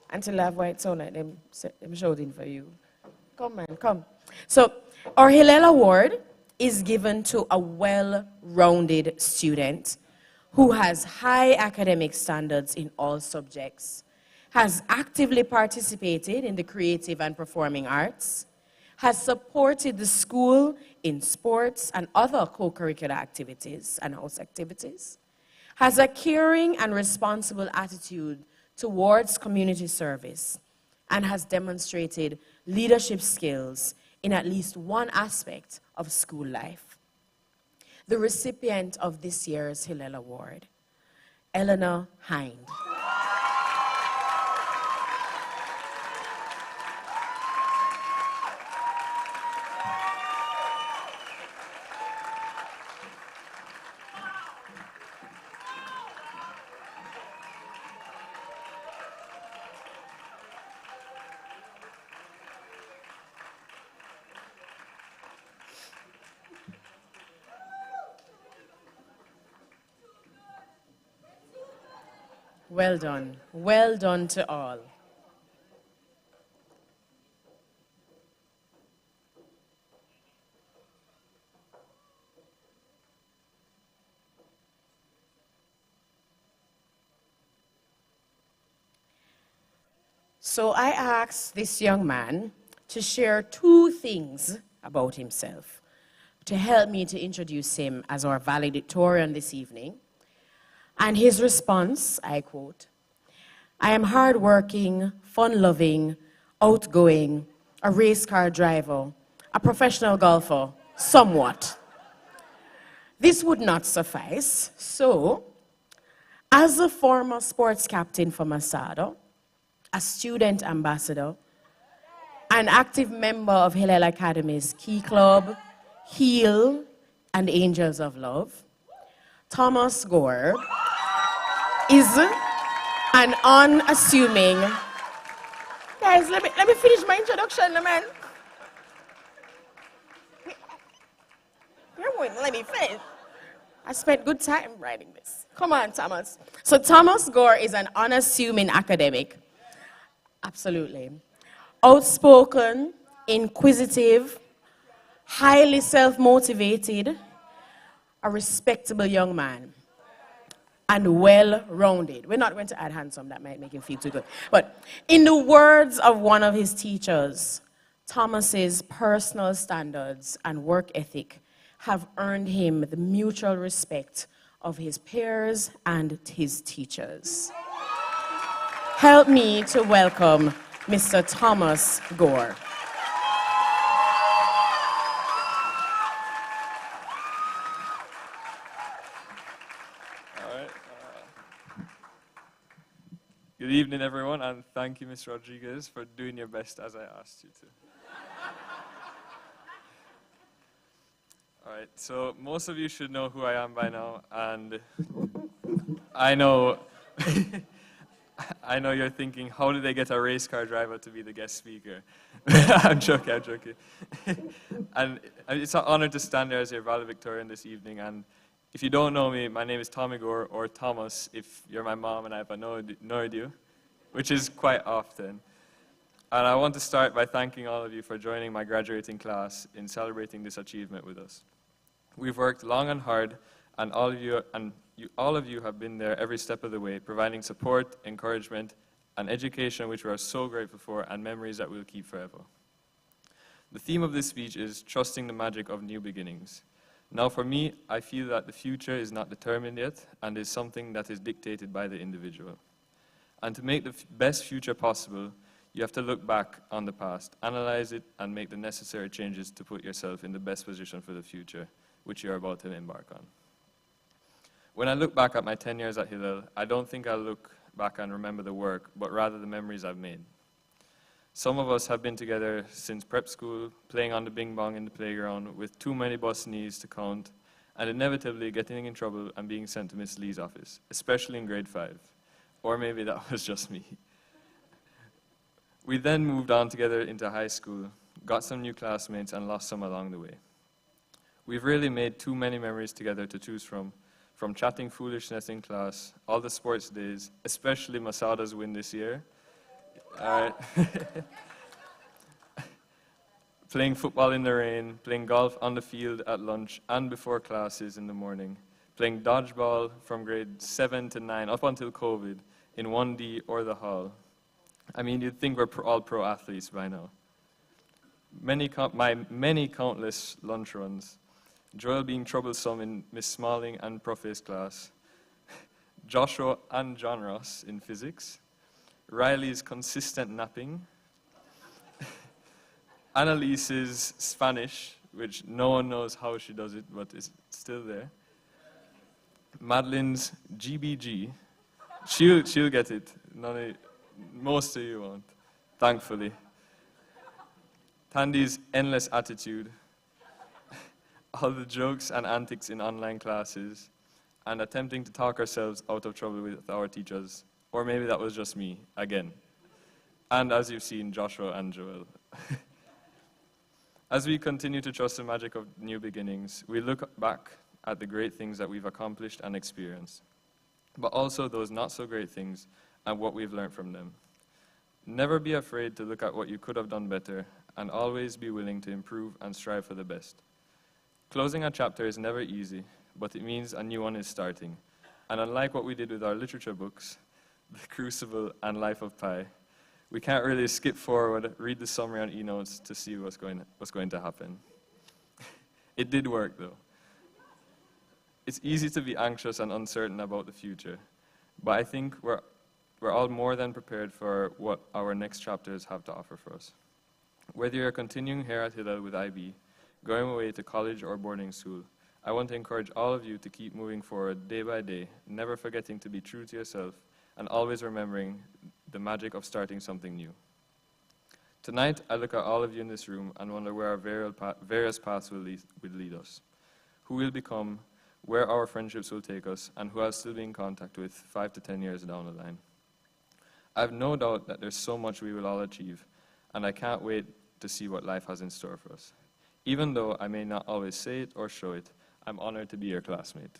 [SPEAKER 1] Until I have white sound like them shouting for you. Come, man, come. So, our Hillel Award is given to a well-rounded student who has high academic standards in all subjects, has actively participated in the creative and performing arts, has supported the school in sports and other co-curricular activities and house activities, has a caring and responsible attitude towards community service, and has demonstrated leadership skills in at least one aspect of school life. The recipient of this year's Hillel Award, Eleanor Hind. Well done. Well done to all. So I asked this young man to share 2 things about himself to help me to introduce him as our valedictorian this evening. And his response, I quote, "I am hardworking, fun-loving, outgoing, a race car driver, a professional golfer, somewhat." This would not suffice, so as a former sports captain for Masada, a student ambassador, an active member of Hillel Academy's Key Club, Heal, and Angels of Love, Thomas Gore is an unassuming... Guys, let me finish my introduction, man. You're going to let me finish. I spent good time writing this. Come on, Thomas. So Thomas Gore is an unassuming academic. Absolutely. Outspoken, inquisitive, highly self-motivated, a respectable young man, and well-rounded. We're not going to add handsome, that might make you feel too good. But in the words of one of his teachers, Thomas's personal standards and work ethic have earned him the mutual respect of his peers and his teachers. Help me to welcome Mr. Thomas Gore.
[SPEAKER 8] Good evening, everyone, and thank you, Ms. Rodriguez, for doing your best as I asked you to. All right, so most of you should know who I am by now, and I know you're thinking, how did they get a race car driver to be the guest speaker? I'm joking. And it's an honor to stand there as your valedictorian this evening, and If you don't know me, my name is Tommy Gore, or Thomas, if you're my mom and I have annoyed you, which is quite often. And I want to start by thanking all of you for joining my graduating class in celebrating this achievement with us. We've worked long and hard, and all of you have been there every step of the way, providing support, encouragement, and education which we are so grateful for, and memories that we'll keep forever. The theme of this speech is trusting the magic of new beginnings. Now for me, I feel that the future is not determined yet and is something that is dictated by the individual. And to make the best future possible, you have to look back on the past, analyze it, and make the necessary changes to put yourself in the best position for the future, which you're about to embark on. When I look back at my 10 years at Hillel, I don't think I'll look back and remember the work, but rather the memories I've made. Some of us have been together since prep school, playing on the bing bong in the playground with too many bus knees to count, and inevitably getting in trouble and being sent to Miss Lee's office, especially in grade 5. Or maybe that was just me. We then moved on together into high school, got some new classmates, and lost some along the way. We've really made too many memories together to choose from chatting foolishness in class, all the sports days, especially Masada's win this year, playing football in the rain, playing golf on the field at lunch and before classes in the morning, playing dodgeball from grade 7 to 9 up until COVID in 1D or the hall. I mean, you'd think we're all pro athletes by now. My many countless lunch runs, Joel being troublesome in Miss Smalling and Prof's class, Joshua and John Ross in physics, Riley's consistent napping, Annalise's Spanish, which no one knows how she does it, but it's still there, Madeline's GBG, she'll get it, most of you won't, thankfully, Tandy's endless attitude, all the jokes and antics in online classes, and attempting to talk ourselves out of trouble with our teachers. Or maybe that was just me, again. And as you've seen, Joshua and Joel. As we continue to trust the magic of new beginnings, we look back at the great things that we've accomplished and experienced, but also those not so great things and what we've learned from them. Never be afraid to look at what you could have done better, and always be willing to improve and strive for the best. Closing a chapter is never easy, but it means a new one is starting. And unlike what we did with our literature books, The Crucible and Life of Pi, we can't really skip forward, read the summary on e-notes to see what's going to happen. It did work, though. It's easy to be anxious and uncertain about the future, but I think we're all more than prepared for what our next chapters have to offer for us. Whether you're continuing here at Hillel with IB, going away to college or boarding school, I want to encourage all of you to keep moving forward day by day, never forgetting to be true to yourself, and always remembering the magic of starting something new. Tonight, I look at all of you in this room and wonder where our various paths will lead us, who we'll become, where our friendships will take us, and who I'll still be in contact with 5 to 10 years down the line. I have no doubt that there's so much we will all achieve, and I can't wait to see what life has in store for us. Even though I may not always say it or show it, I'm honored to be your classmate.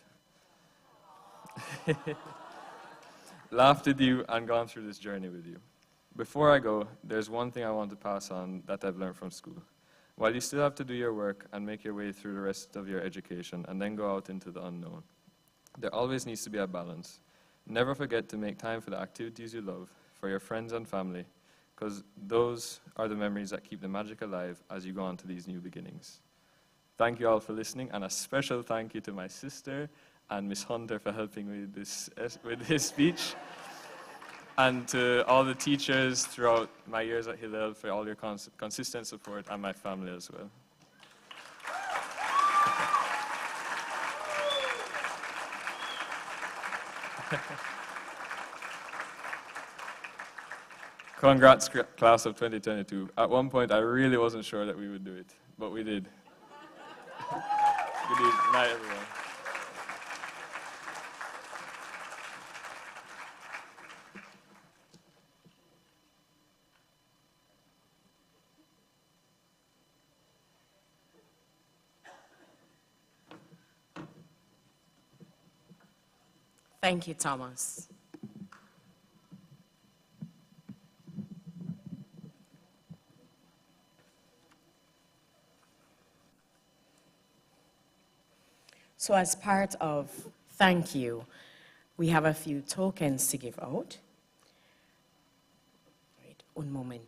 [SPEAKER 8] Laughed with you and gone through this journey with you. Before I go, there's one thing I want to pass on that I've learned from school. While you still have to do your work and make your way through the rest of your education and then go out into the unknown, there always needs to be a balance. Never forget to make time for the activities you love, for your friends and family, because those are the memories that keep the magic alive as you go on to these new beginnings. Thank you all for listening, and a special thank you to my sister and Miss Hunter for helping me with this speech, and to all the teachers throughout my years at Hillel for all your consistent support, and my family as well. Congrats, class of 2022. At one point, I really wasn't sure that we would do it, but we did. Good night, everyone.
[SPEAKER 1] Thank you, Thomas. So as part of thank you, we have a few tokens to give out. Wait, one moment.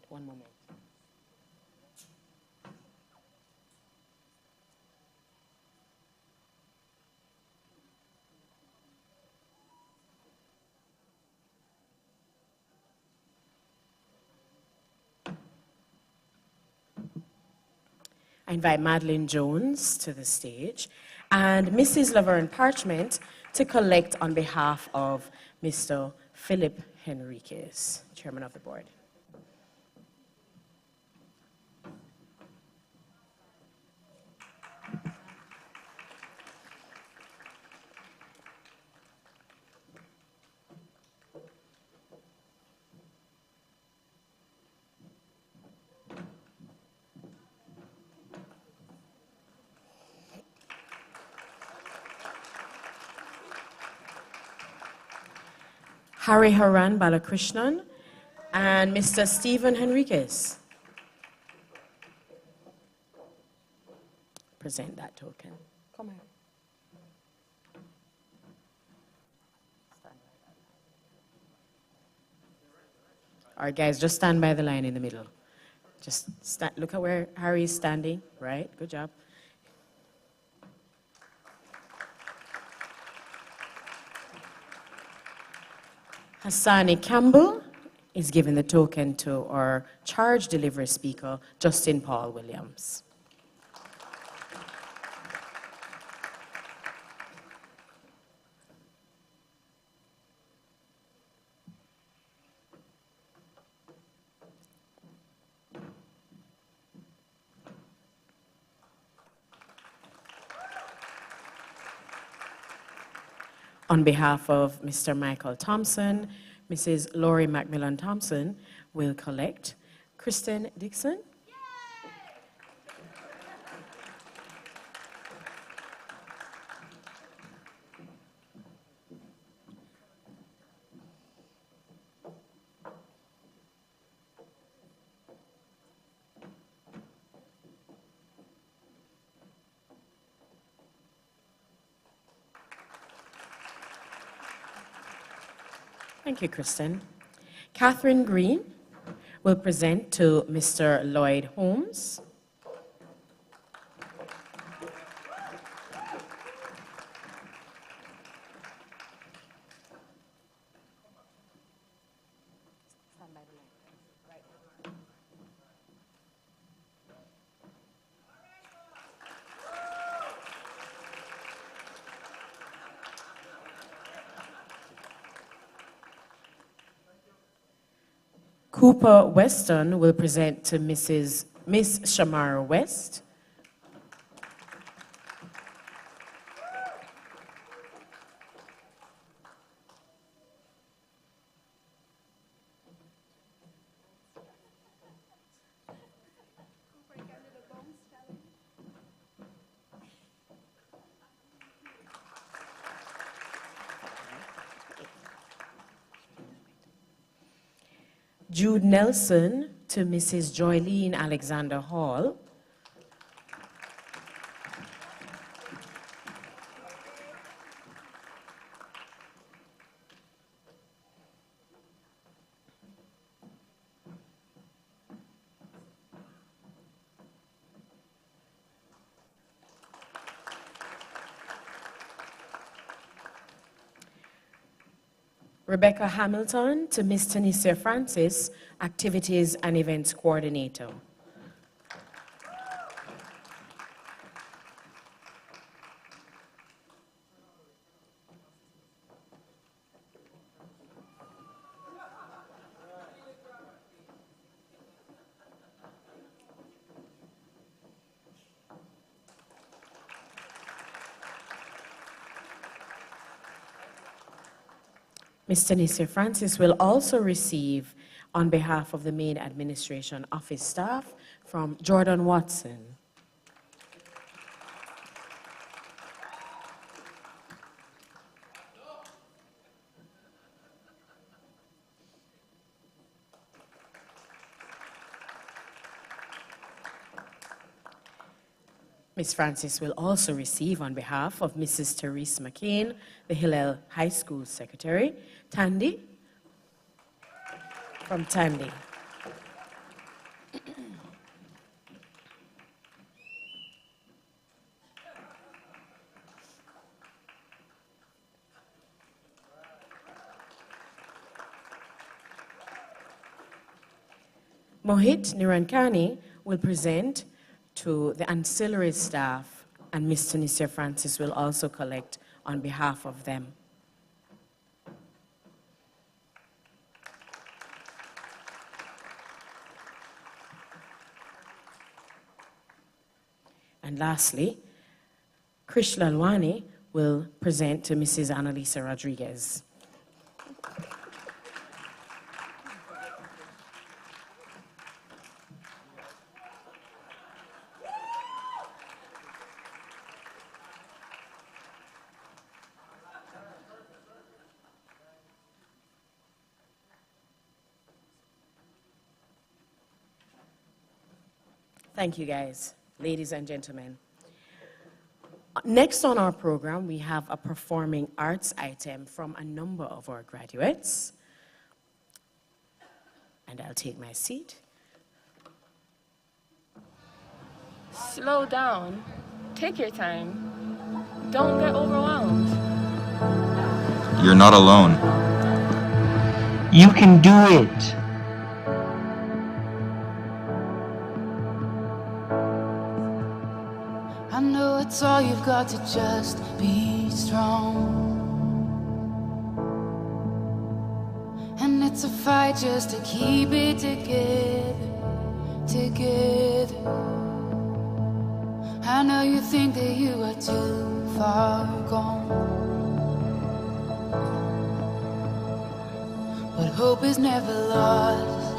[SPEAKER 1] I invite Madeline Jones to the stage and Mrs. Laverne Parchment to collect on behalf of Mr. Philip Henriquez, Chairman of the Board. Hari Haran Balakrishnan and Mr. Stephen Henriquez. Present that token. Come here. All right, guys, just stand by the line in the middle. Just look at where Harry is standing, right? Good job. Hassani Campbell is giving the token to our charge delivery speaker, Justin Paul Williams. On behalf of Mr. Michael Thompson, Mrs. Laurie Macmillan Thompson will collect. Kristen Dixon. Thank you, Kristen. Catherine Green will present to Mr. Lloyd Holmes. Cooper Weston will present to Miss Shamara West. Jude Nelson to Mrs. Joylene Alexander Hall. Rebecca Hamilton to Ms. Tanisha Francis, Activities and Events Coordinator. Ms. Tanisha Francis will also receive, on behalf of the main administration office staff, from Jordan Watson. Miss Francis will also receive, on behalf of Mrs. Therese McCain, the Hillel High School Secretary, Tandy, from Tandy. Mohit Nirankani will present to the ancillary staff, and Ms. Tunisia Francis will also collect on behalf of them. And lastly, Krish Lalwani will present to Mrs. Annalisa Rodriguez. Thank you, guys, ladies and gentlemen. Next on our program, we have a performing arts item from a number of our graduates. And I'll take my seat.
[SPEAKER 9] Slow down. Take your time. Don't get overwhelmed.
[SPEAKER 10] You're not alone.
[SPEAKER 11] You can do it.
[SPEAKER 2] I know it's all you've got to just be strong. And it's a fight just to keep it together. I know you think that you are too far gone, but hope is never lost.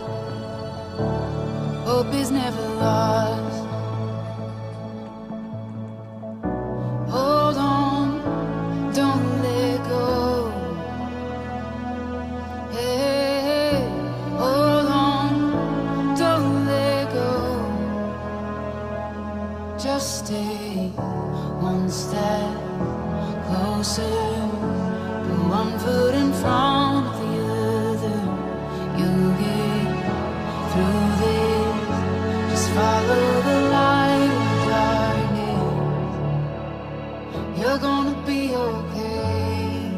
[SPEAKER 2] Hope is never lost. Hold on, don't let go. Hey, hold on, don't let go. Just stay one step closer. Put one foot in front of the other. You'll get through this. Just follow the light in the darkness. You're gonna be okay.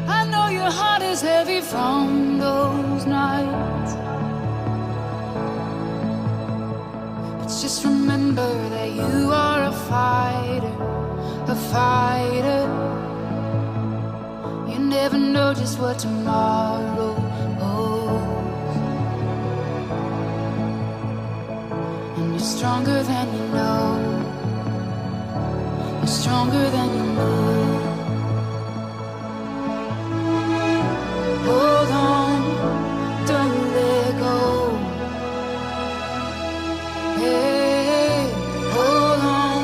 [SPEAKER 2] I know your heart is heavy from those nights, but just remember that you are a fighter, a fighter. You never know just what tomorrow holds, and you're stronger than you know. You're stronger than you know. Hold on, don't let go. Hey, hold on,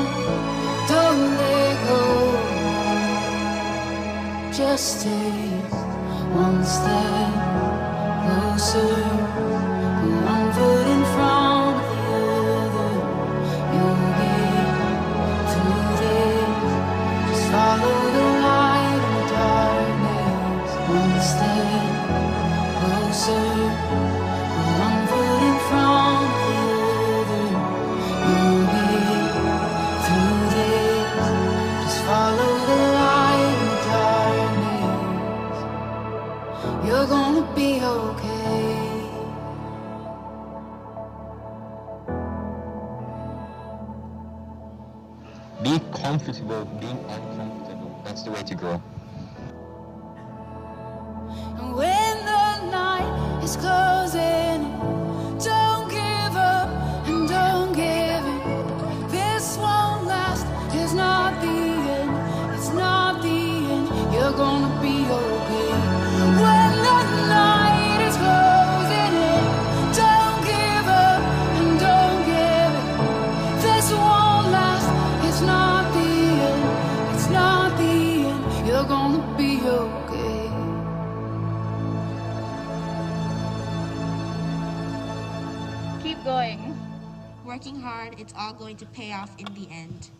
[SPEAKER 2] don't let go. Just stay one step closer. Put one foot in front of the other. You'll get through this. Just follow the light in the darkness. One step closer. Put one foot in front of the other. You'll get through this. Just follow the light in the darkness. You're gonna be okay.
[SPEAKER 10] Be comfortable being uncomfortable. That's the way to grow.
[SPEAKER 2] And when the night is closing, don't give up and don't give in. This won't last, it's not the end, it's not the end. You're gonna be okay. When the night is closing in, don't give up and don't give in. This won't last, it's not the end, it's not the end. You're gonna be okay.
[SPEAKER 12] working hard, it's all going to pay off in the end.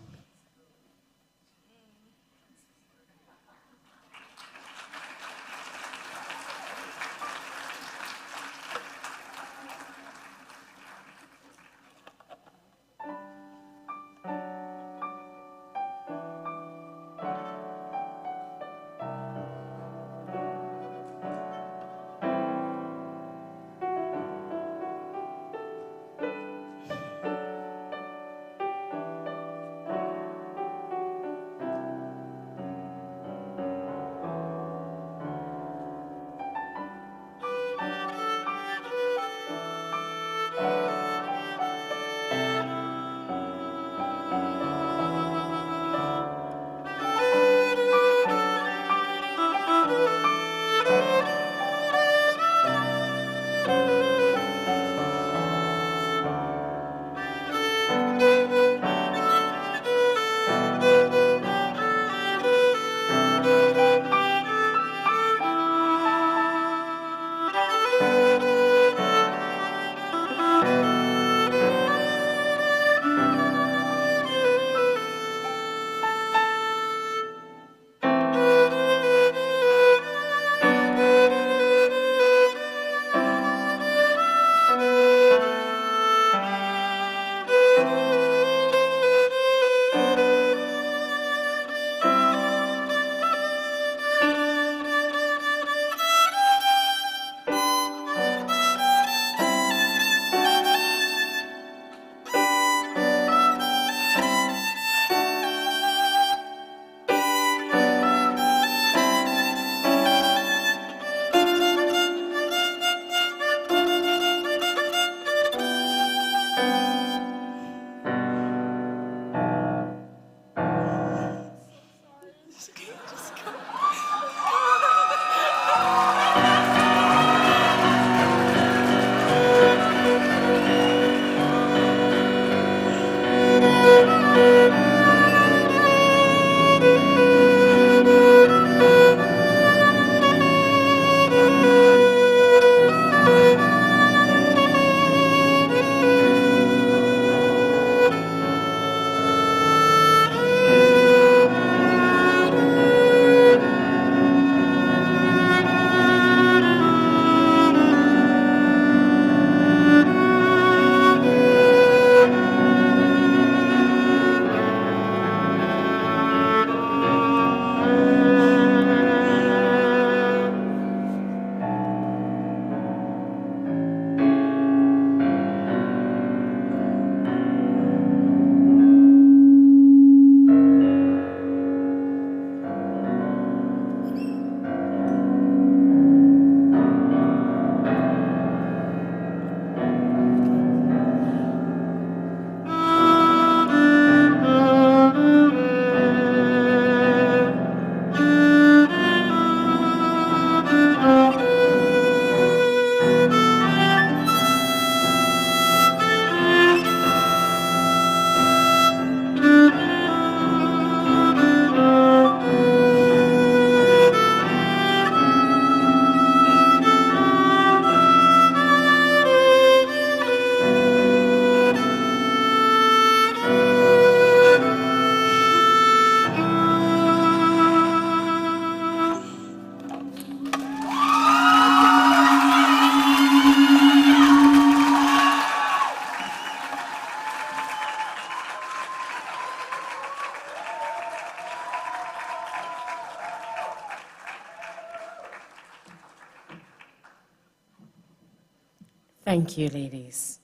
[SPEAKER 1] Thank you, ladies.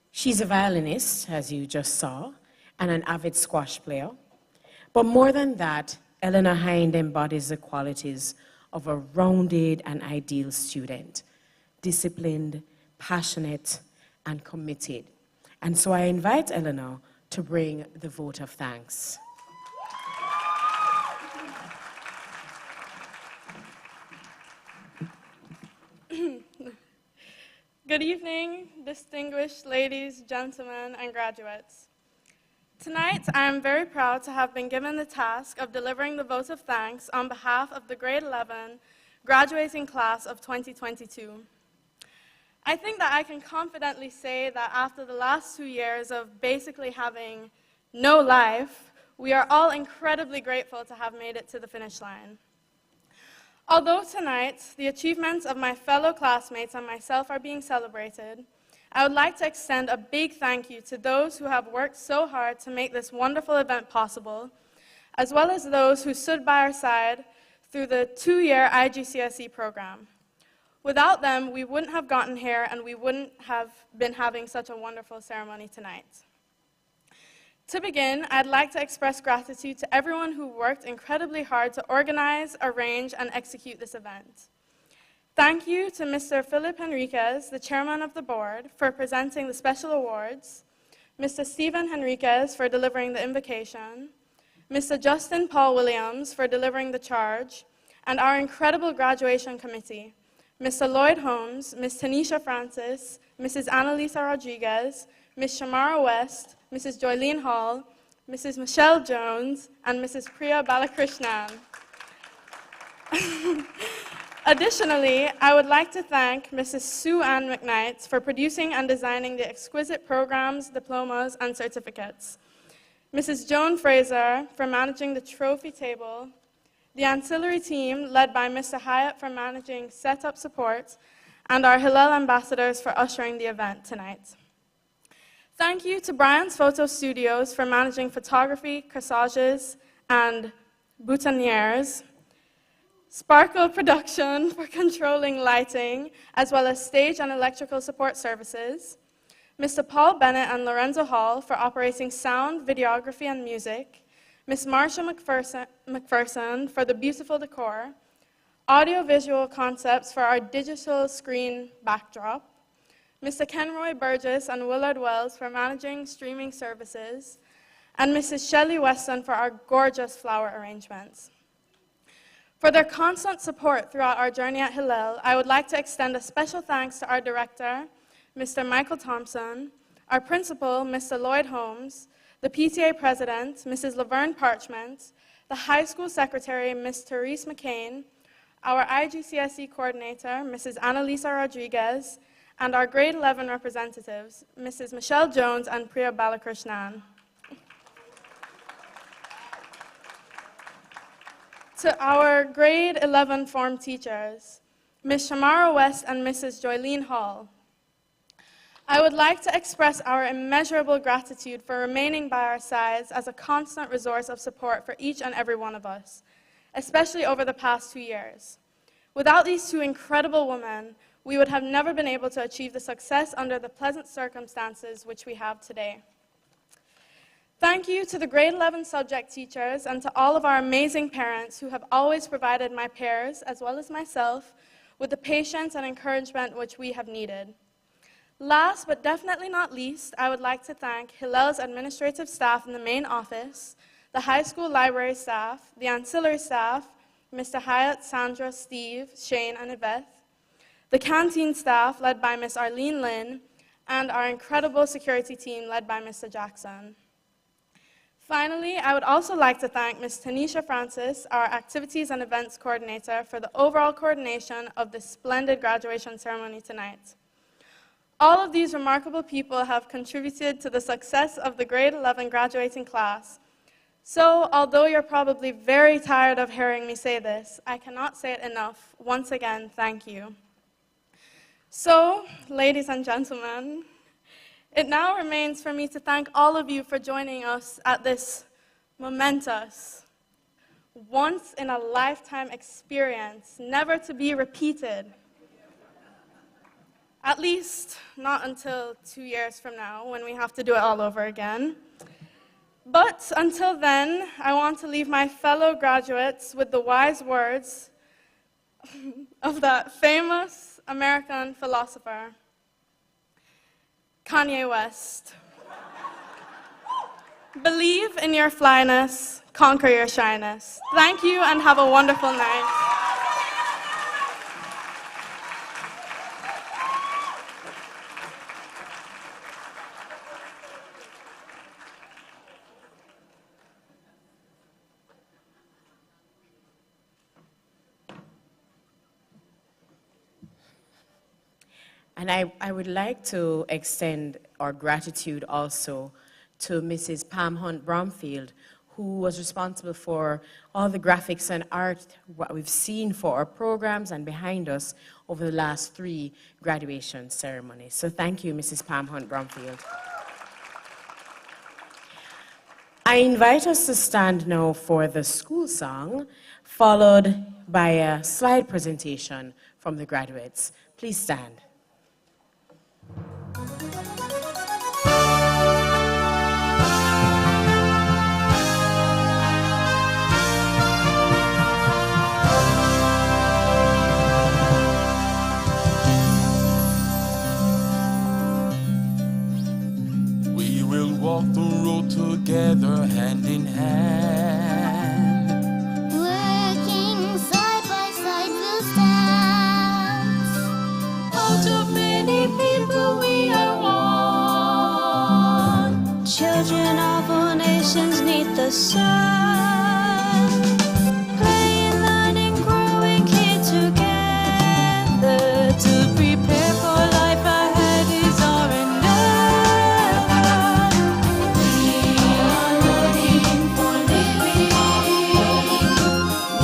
[SPEAKER 1] She's a violinist, as you just saw, and an avid squash player. But more than that, Eleanor Hind embodies the qualities of a rounded and ideal student, disciplined, passionate, and committed. And so I invite Eleanor to bring the vote of thanks.
[SPEAKER 13] Good evening, distinguished ladies, gentlemen, and graduates. Tonight, I am very proud to have been given the task of delivering the vote of thanks on behalf of the grade 11 graduating class of 2022. I think that I can confidently say that after the last 2 years of basically having no life, we are all incredibly grateful to have made it to the finish line. Although tonight, the achievements of my fellow classmates and myself are being celebrated, I would like to extend a big thank you to those who have worked so hard to make this wonderful event possible, as well as those who stood by our side through the 2-year IGCSE program. Without them, we wouldn't have gotten here and we wouldn't have been having such a wonderful ceremony tonight. To begin, I'd like to express gratitude to everyone who worked incredibly hard to organize, arrange, and execute this event. Thank you to Mr. Philip Henriquez, the chairman of the board, for presenting the special awards, Mr. Stephen Henriquez for delivering the invocation, Mr. Justin Paul Williams for delivering the charge, and our incredible graduation committee, Mr. Lloyd Holmes, Ms. Tanisha Francis, Mrs. Annalisa Rodriguez, Ms. Shamara West, Mrs. Joylene Hall, Mrs. Michelle Jones, and Mrs. Priya Balakrishnan. Additionally, I would like to thank Mrs. Sue Ann McKnight for producing and designing the exquisite programs, diplomas, and certificates, Mrs. Joan Fraser for managing the trophy table, the ancillary team led by Mr. Hyatt for managing setup support, and our Hillel ambassadors for ushering the event tonight. Thank you to Brian's Photo Studios for managing photography, corsages, and boutonnieres, Sparkle Production for controlling lighting, as well as stage and electrical support services, Mr. Paul Bennett and Lorenzo Hall for operating sound, videography, and music, Ms. Marsha McPherson for the beautiful decor, audio-visual concepts for our digital screen backdrop, Mr. Kenroy Burgess and Willard Wells for managing streaming services, and Mrs. Shelley Weston for our gorgeous flower arrangements. For their constant support throughout our journey at Hillel, I would like to extend a special thanks to our director, Mr. Michael Thompson, our principal, Mr. Lloyd Holmes, the PTA president, Mrs. Laverne Parchment, the high school secretary, Ms. Therese McCain, our IGCSE coordinator, Mrs. Annalisa Rodriguez, and our grade 11 representatives, Mrs. Michelle Jones and Priya Balakrishnan. To our grade 11 form teachers, Ms. Shamara West and Mrs. Joylene Hall, I would like to express our immeasurable gratitude for remaining by our sides as a constant resource of support for each and every one of us, especially over the past 2 years. Without these two incredible women, we would have never been able to achieve the success under the pleasant circumstances which we have today. Thank you to the grade 11 subject teachers and to all of our amazing parents who have always provided my peers, as well as myself, with the patience and encouragement which we have needed. Last but definitely not least, I would like to thank Hillel's administrative staff in the main office, the high school library staff, the ancillary staff, Mr. Hyatt, Sandra, Steve, Shane, and Yvette, the canteen staff led by Ms. Arlene Lynn, and our incredible security team led by Mr. Jackson. Finally, I would also like to thank Ms. Tanisha Francis, our activities and events coordinator, for the overall coordination of this splendid graduation ceremony tonight. All of these remarkable people have contributed to the success of the grade 11 graduating class. So, although you're probably very tired of hearing me say this, I cannot say it enough. Once again, thank you. So, ladies and gentlemen, it now remains for me to thank all of you for joining us at this momentous, once-in-a-lifetime experience, never to be repeated. At least not until 2 years from now, when we have to do it all over again. But until then, I want to leave my fellow graduates with the wise words of that famous American philosopher, Kanye West. Believe in your flyness, conquer your shyness. Thank you and have a wonderful night.
[SPEAKER 1] And I would like to extend our gratitude also to Mrs. Pam Hunt Bromfield, who was responsible for all the graphics and art, what we've seen for our programs and behind us over the last 3 graduation ceremonies. So thank you, Mrs. Pam Hunt Bromfield. I invite us to stand now for the school song, followed by a slide presentation from the graduates. Please stand.
[SPEAKER 14] We will walk the road together, hand in hand.
[SPEAKER 2] Working side by side we'll stand. Out of many people we are one. Children of all nations need the sun. Playing, learning, growing here together to prepare for life ahead is our endeavor. We are learning for living.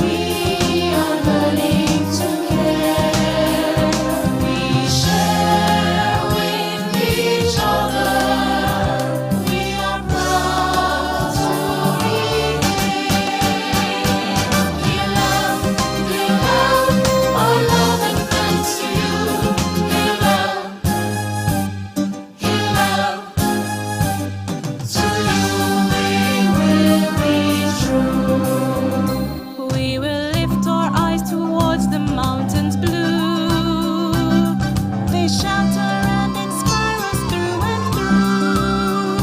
[SPEAKER 2] We are learning to care. We share with each other. We are proud to be Hillel, Hillel, our love and thanks to you. Hillel, Hillel, to you we will be true. We will lift our eyes towards the mountains blue. They shelter and inspire us through and through.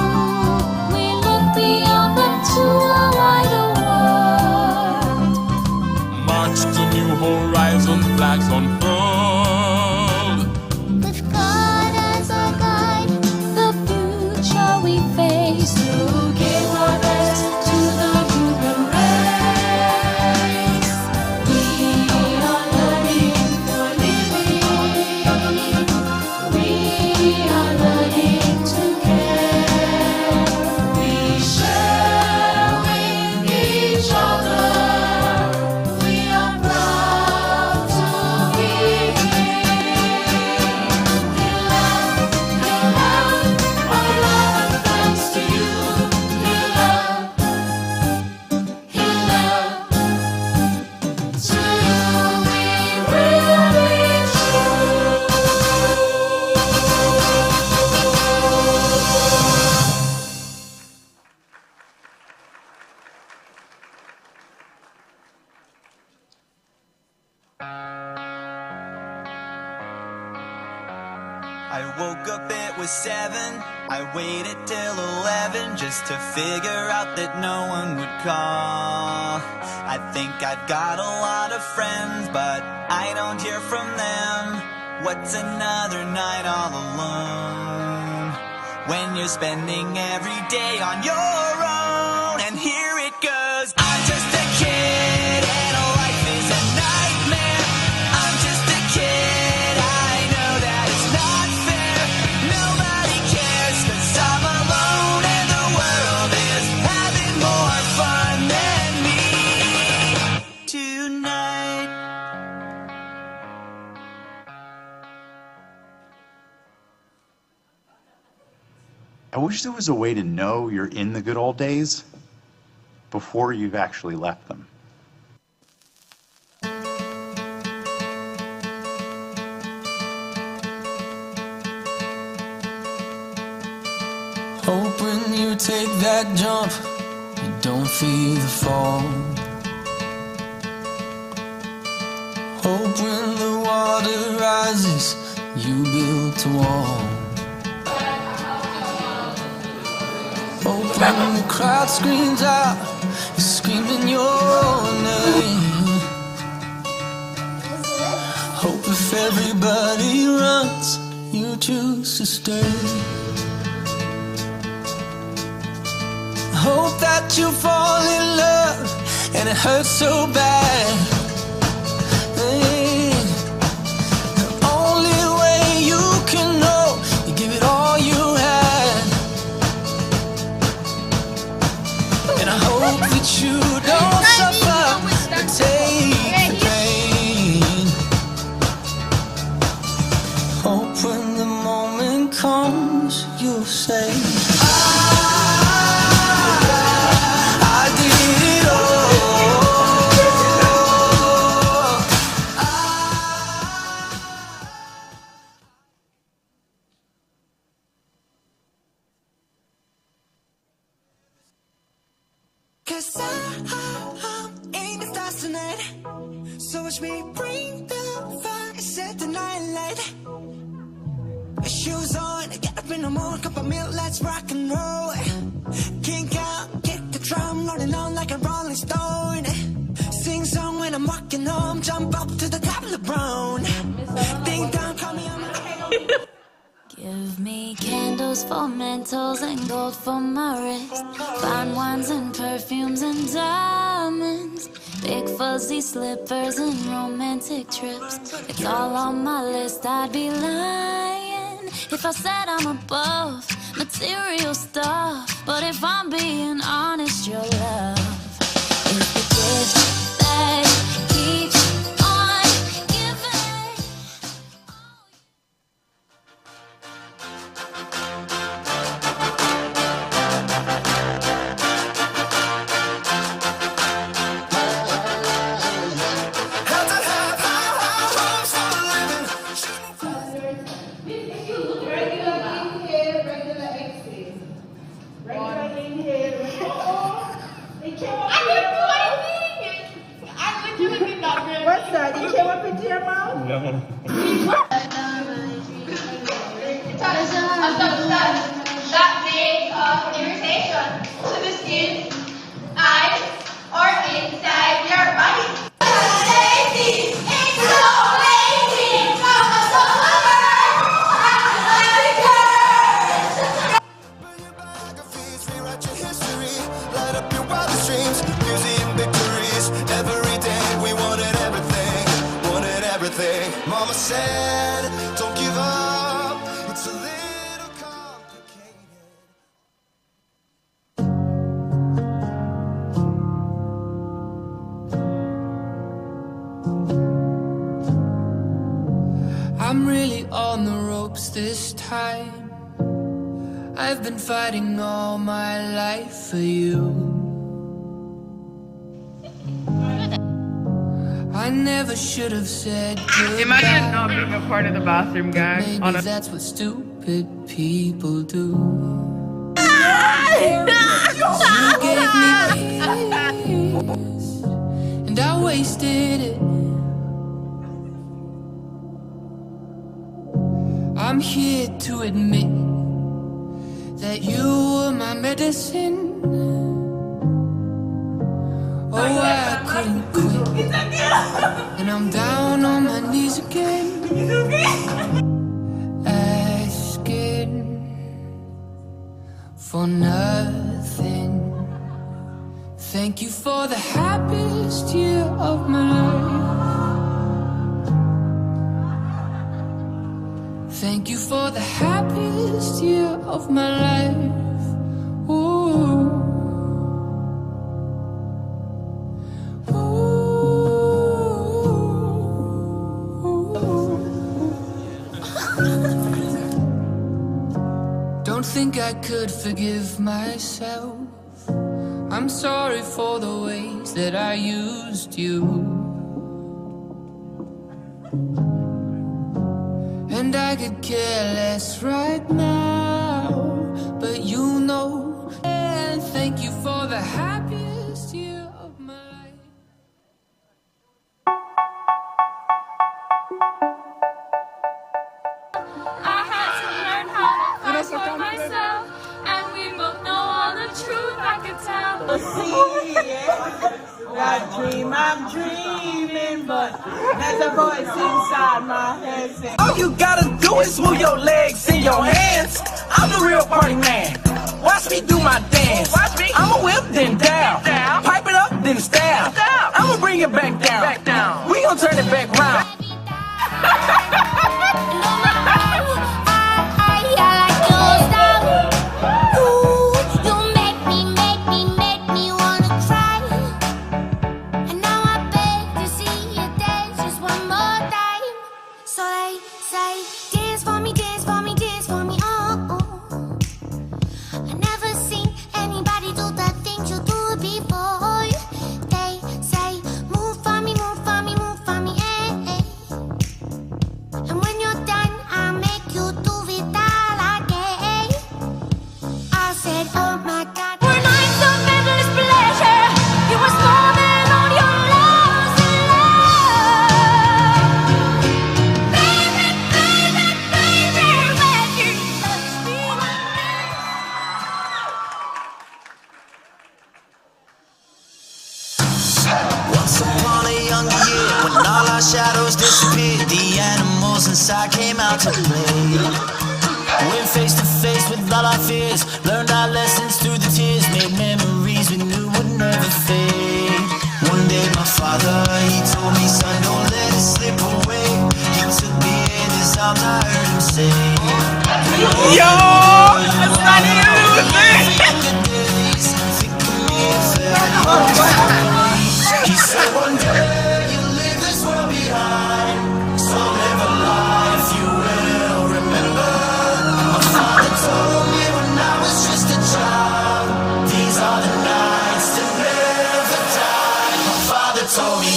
[SPEAKER 2] We look beyond them to a wider world.
[SPEAKER 14] March to new horizon, flags unfurled.
[SPEAKER 2] With God as our guide, the future we face to give our best to the human race. We are learning for living. We are learning to care. We share with each other. We are proud to be Hillel, Hillel, our love and thanks to you. Hillel, Hillel, to you we will be true.
[SPEAKER 15] I woke up, it was 7. I waited till 11 just to figure out that no one would call. I think I've got a lot of friends, but I don't hear from them. What's another night all alone when you're spending every day on your own? And here it goes. I'm just a kid and life is a nightmare. I'm just a kid, I know that it's not fair. Nobody cares 'cause I'm alone and the world is having more fun than me tonight.
[SPEAKER 16] I wish there was a way to know you're in the good old days before you've actually left them.
[SPEAKER 14] Hope when you take that jump, you don't feel the fall. Hope when the water rises, you build a wall. Hope when the crowd screams out, you're screaming your name. Hope if everybody runs, you choose to stay. Hope that you fall in love and it hurts so bad. Hey, the only way you
[SPEAKER 2] watch me bring the fire, set the night light. Shoes on, get up in the morning, cup of milk, let's rock and roll. Kink out, kick the drum, rolling on like a rolling stone. Sing song when I'm walking home, jump up to the top of the brown. Ding dong, call me on my
[SPEAKER 17] Give me candles for mentals and gold for my wrist. Fine wines and perfumes and diamonds. Big fuzzy slippers and romantic trips. It's all on my list, I'd be lying if I said I'm above material stuff. But if I'm being honest, your love is the gift that keeps on giving.
[SPEAKER 18] What's that? It came up into your mouth?
[SPEAKER 7] No.
[SPEAKER 19] That made of irritation to the skin, eyes, or inside your body. Lazy, it's so lazy, I'm so
[SPEAKER 2] Rewrite your history, light up your wildest dreams, museum victories. Every day we wanted everything. Mama said, don't give up, it's a little complicated.
[SPEAKER 14] I'm really on the ropes this time. I've been fighting all my life for you. I never should have said goodbye.
[SPEAKER 18] Imagine not being a part of the bathroom gang.
[SPEAKER 14] Maybe that's what stupid people do. You gave me peace, and I wasted it. I'm here to admit that you were my medicine. Oh, I couldn't quit, and I'm down on my knees again, asking for nothing. Thank you for the happiest year of my life. Thank you for the happiest year of my life. Ooh. Don't think I could forgive myself. I'm sorry for the ways that I used you. And I could care less right now, but you know. And thank you for the happiest year of my life.
[SPEAKER 19] I had to learn how to fight for myself, and we both know all the truth I could tell.
[SPEAKER 18] That dream I'm dreaming, but there's a voice inside my head saying,
[SPEAKER 20] all you gotta do is move your legs and your hands. I'm the real party man. Watch me do my dance. I'ma whip then down. Pipe it up then stab. I'ma bring it back down. We gon' turn it back round.
[SPEAKER 19] And when you're
[SPEAKER 15] Once upon a younger year, when all our shadows disappeared, the animals inside came out to play. Went face to face with all our fears, learned our lessons through the tears, made memories we knew would never fade. One day my father, he told me, son, don't let it slip away. He took me in his arms, I heard him say, yo, that's not he said, one day you'll leave this world behind, so live a life you will remember. My father told me when I was just a child, these are the nights to never die. My father told me.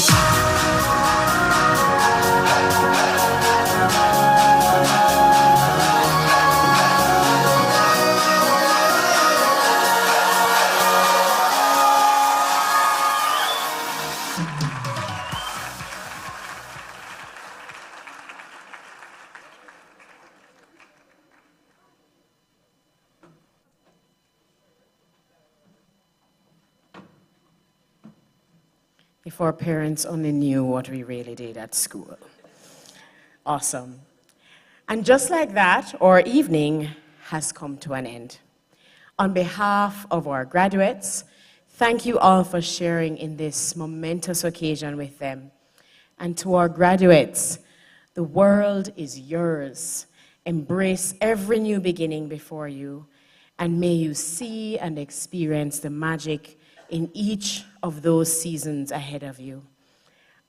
[SPEAKER 1] If our parents only knew what we really did at school. Awesome. And just like that, our evening has come to an end. On behalf of our graduates, thank you all for sharing in this momentous occasion with them. And to our graduates, the world is yours. Embrace every new beginning before you, and may you see and experience the magic in each of those seasons ahead of you.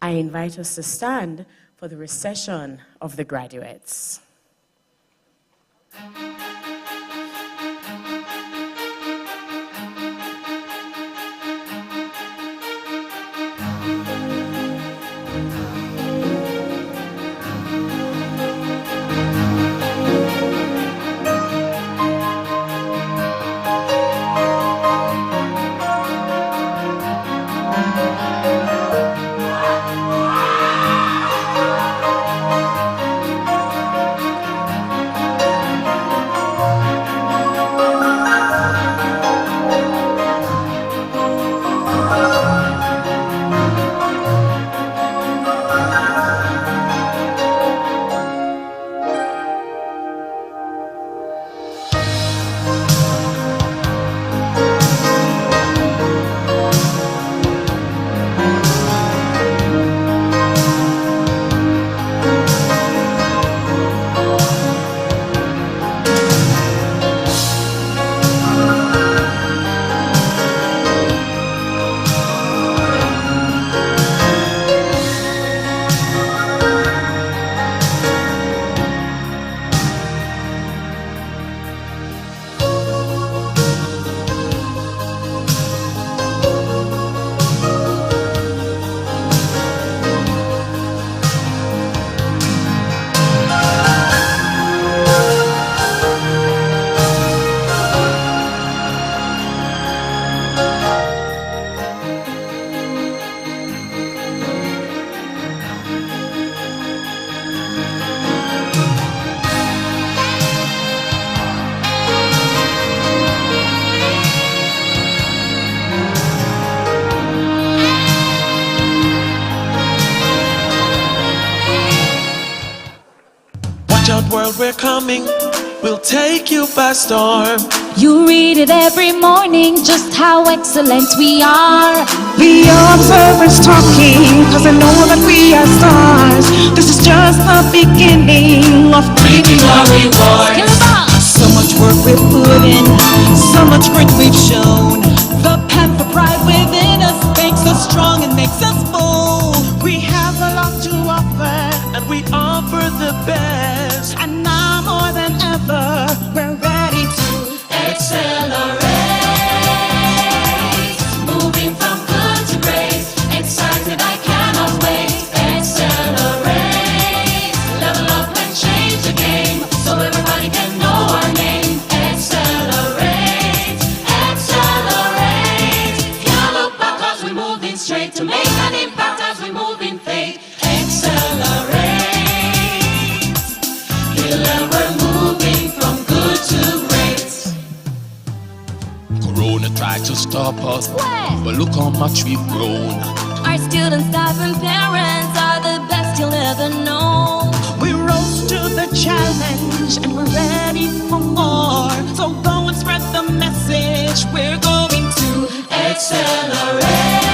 [SPEAKER 1] I invite us to stand for the recession of the graduates.
[SPEAKER 20] World, we're coming, we'll take you by storm.
[SPEAKER 17] You read it every morning, just how excellent we are.
[SPEAKER 20] The observers talking, cause they know that we are stars. This is just the beginning of reaping our rewards.
[SPEAKER 2] So much work we've put in, so much grit we've shown. The panther pride within us makes us strong and makes us bold.
[SPEAKER 20] We have a lot to offer, and we offer the best.
[SPEAKER 2] And now more than ever, we're ready to
[SPEAKER 17] accelerate, moving from good to great. Excited, I cannot wait. Accelerate, level up and change the game, so everybody can know our name. Accelerate, accelerate. Can't look back 'cause we're moving straight to make an impact as we move in faith. Accelerate, Hillel, we're moving from good to great.
[SPEAKER 21] Corona tried to stop us, but look how much we've grown.
[SPEAKER 17] Our Our students, staff, and parents are the best you'll ever know.
[SPEAKER 18] We rose to the challenge and we're ready for more. So go and spread the message. We're going to accelerate.